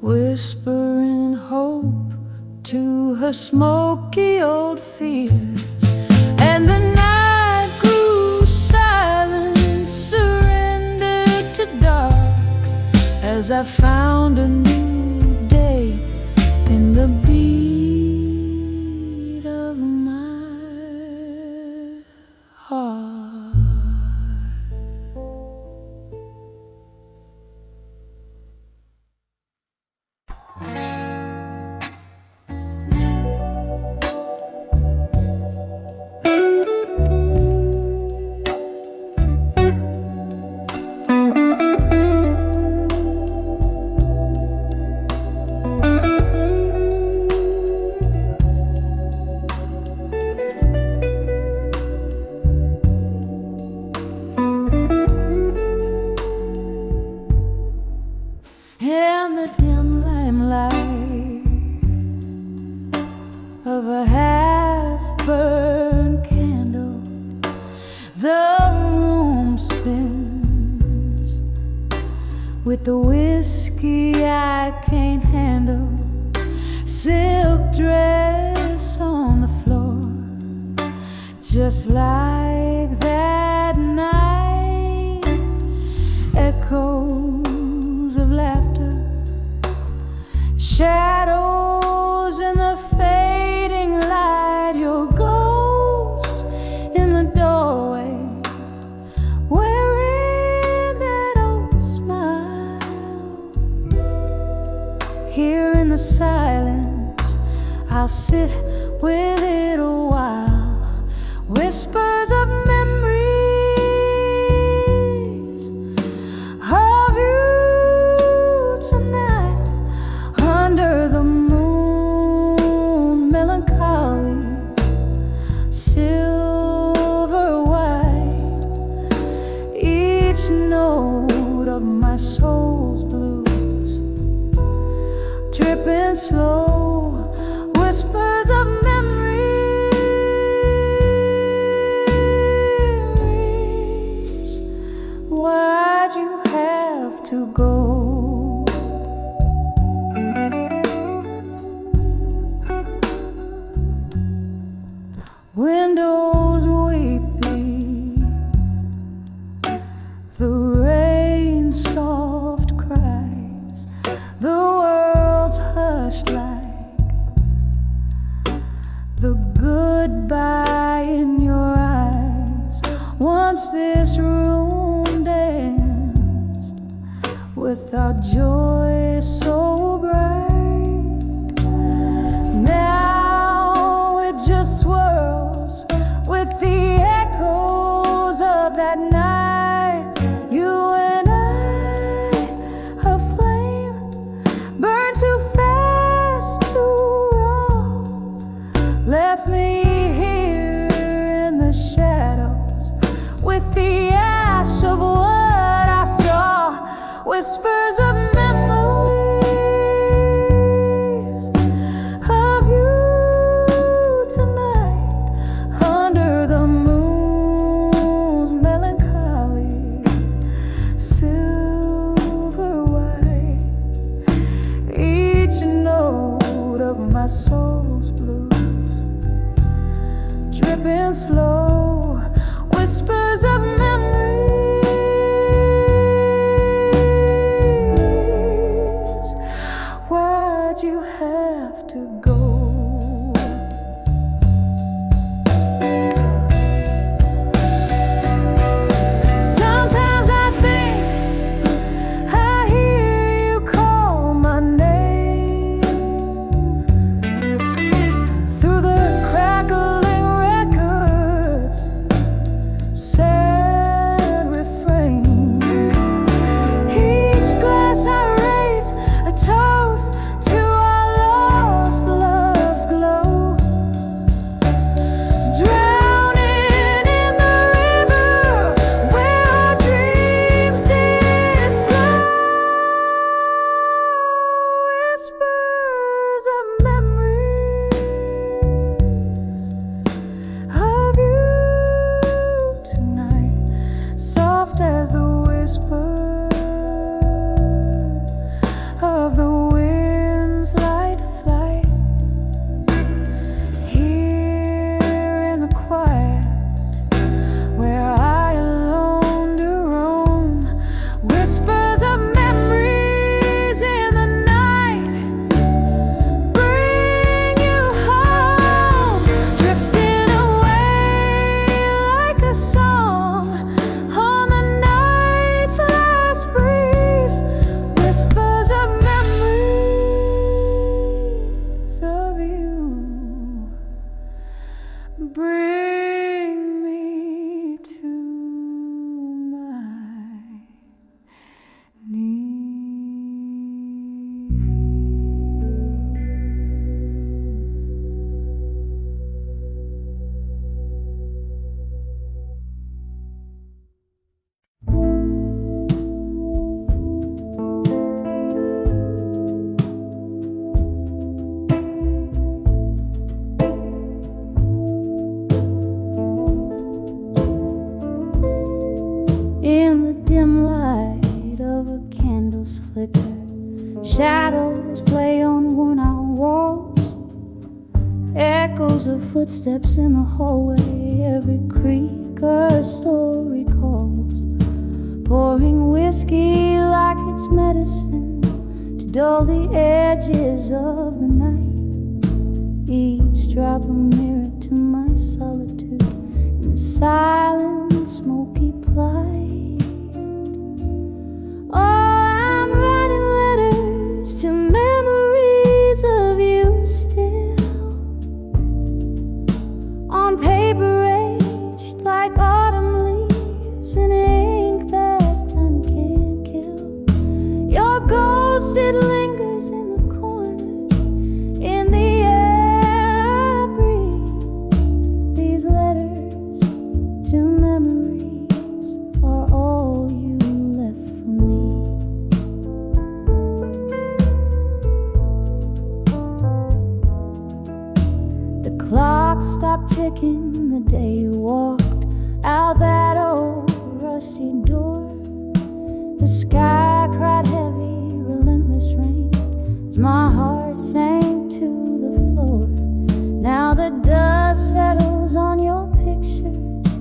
whispering hope to her smoky old fears. And the night grew silent, surrendered to dark, as I found a new day in the beat of my heart. In the dim limelight of a half-burned candle, the room spins with the whiskey I can't handle, silk dress on the floor, just like that night, echoes of laughter, shadows in the fading light, your ghost in the doorway, wearing that old smile. Here in the silence, I'll sit with it a while, whispers of memories of you tonight, under the moon, melancholy, silver white, each note of my soul's blues, dripping slow, whispers of memories. Why'd you have to go? our joy so bright. Now it just swirls with the echoes of that night. You and I, a flame, burned too fast, too raw, left me here in the shadows with the ash of what I saw. Whispers of memories of you tonight under the moon's melancholy silver white. Each note of my soul's blues dripping slow. Whispers of memories. Why'd you have to go? Sometimes I think I hear you call my name through the crackling records, sad refrain. Each glass I raise a toast to our lost love's glow, drowning in the river where our dreams did flow. Whispers of memories of you tonight, soft as the whisper of the wind's light flight. Here in the quiet where I alone do roam, whispers of memories in the night bring you home, drifting away like a song on the night's last breeze. Whispers of memories of you bring me to my knees. In the dim light of a candle's flicker, shadows play on worn-out walls, echoes of footsteps in the hallway. Every creak a story calls, pouring whiskey like it's medicine to dull the edges of the night. Each drop a mirror to my solitude in the silent, smoky plight. Oh, I'm writing letters to memories of you still, on paper aged like autumn leaves in ink that time can't kill. Your ghost, it lingers in the corners, in the air I breathe. These letters to memories are all you left for me. The clock stopped ticking the day you walked out that old rusty door. The sky cried heavy, relentless rain as my heart sank to the floor. Now the dust settles on your pictures,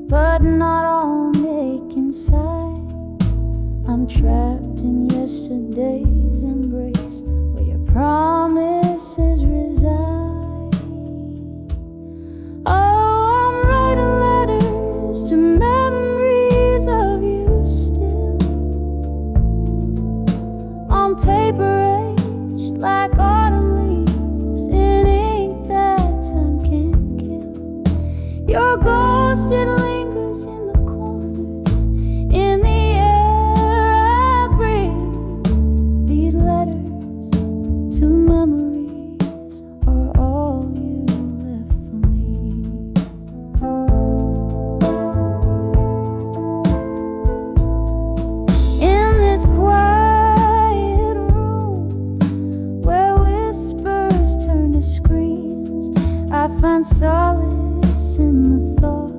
but not all make inside. I'm trapped in yesterday's embrace where your promises reside. Oh, I'm writing letters to memories of you still, paper age like autumn leaves in ink that time can't kill. Your ghost, it lingers in the corners, in the air I breathe. These letters to memories are all you left for me. In this quiet room where whispers turn to screams, I find solace in the thought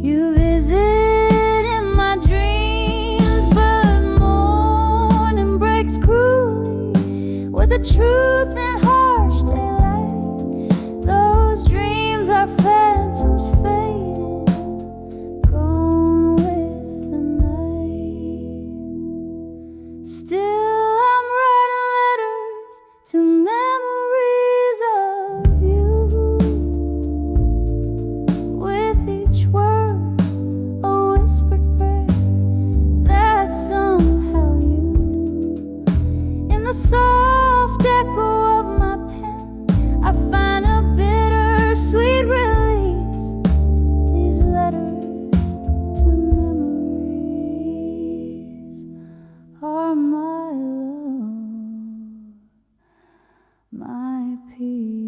you visit in my dreams. But morning breaks cruelly with the truth and harsh daylight. Those dreams are phantoms fading, gone with the night. Still I'm writing letters to memories of you, with each word a whispered prayer that somehow you knew. In the soft echo of my pen, I find a bittersweet release. These letters to memories are my love, my peace.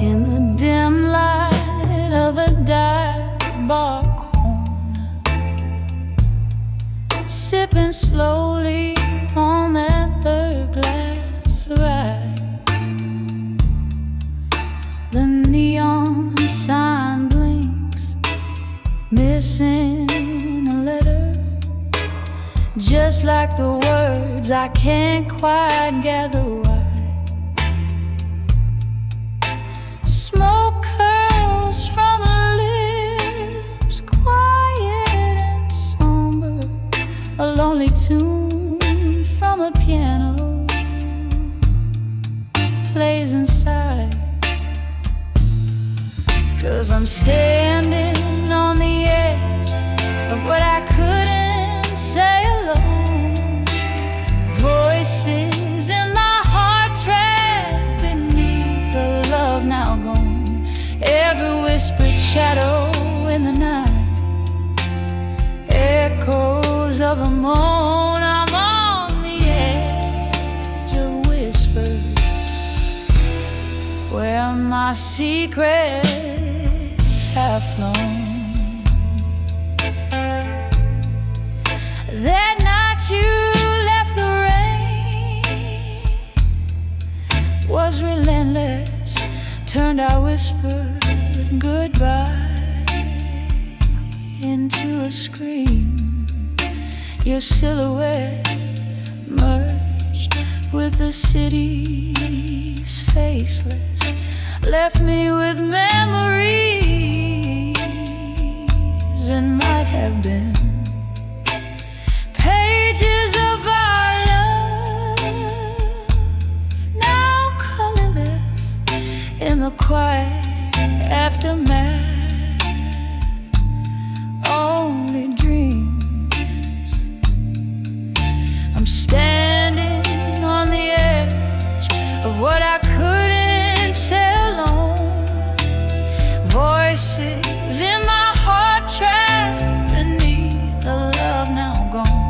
In the dim light of a dive bar corner, sipping slowly on that third glass of rye. The neon sign blinks, missing a letter, just like the words I can't quite gather why. Smoke curls from her lips, quiet and somber. A lonely tune from a piano plays inside. 'Cause I'm standing on the edge of what I couldn't say alone. Voices in my heart trapped beneath the love now gone. Every whispered shadow in the night, echoes of a moan. I'm on the edge of whispers, where my secrets have flown. That night you left, the rain was relentless, turned our whispered goodbye into a scream. Your silhouette merged with the city's faceless, left me with memories and might have been pages of our love, now colorless in the quiet aftermath. Only dreams. I'm standing on the edge of what I couldn't say alone. Voices in my heart trapped beneath the love now gone.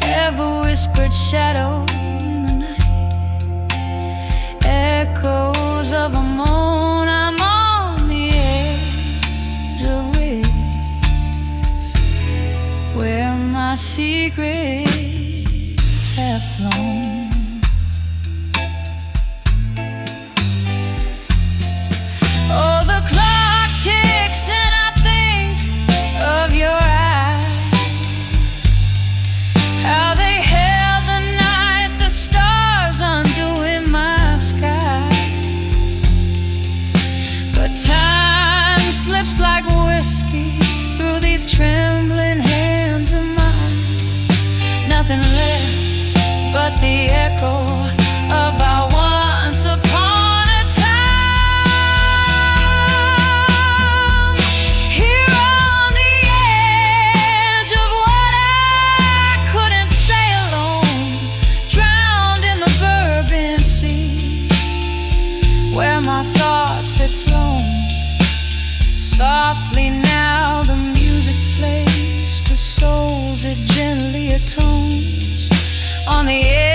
Ever whispered shadow in the night, echoes of a moan. I'm on the edge of where my secrets have flown. Oh, the clock ticks and I think of your eyes, how they held the night, the stars undoing my sky. But our thoughts had flown. Softly now the music plays to souls it gently atones. On the edge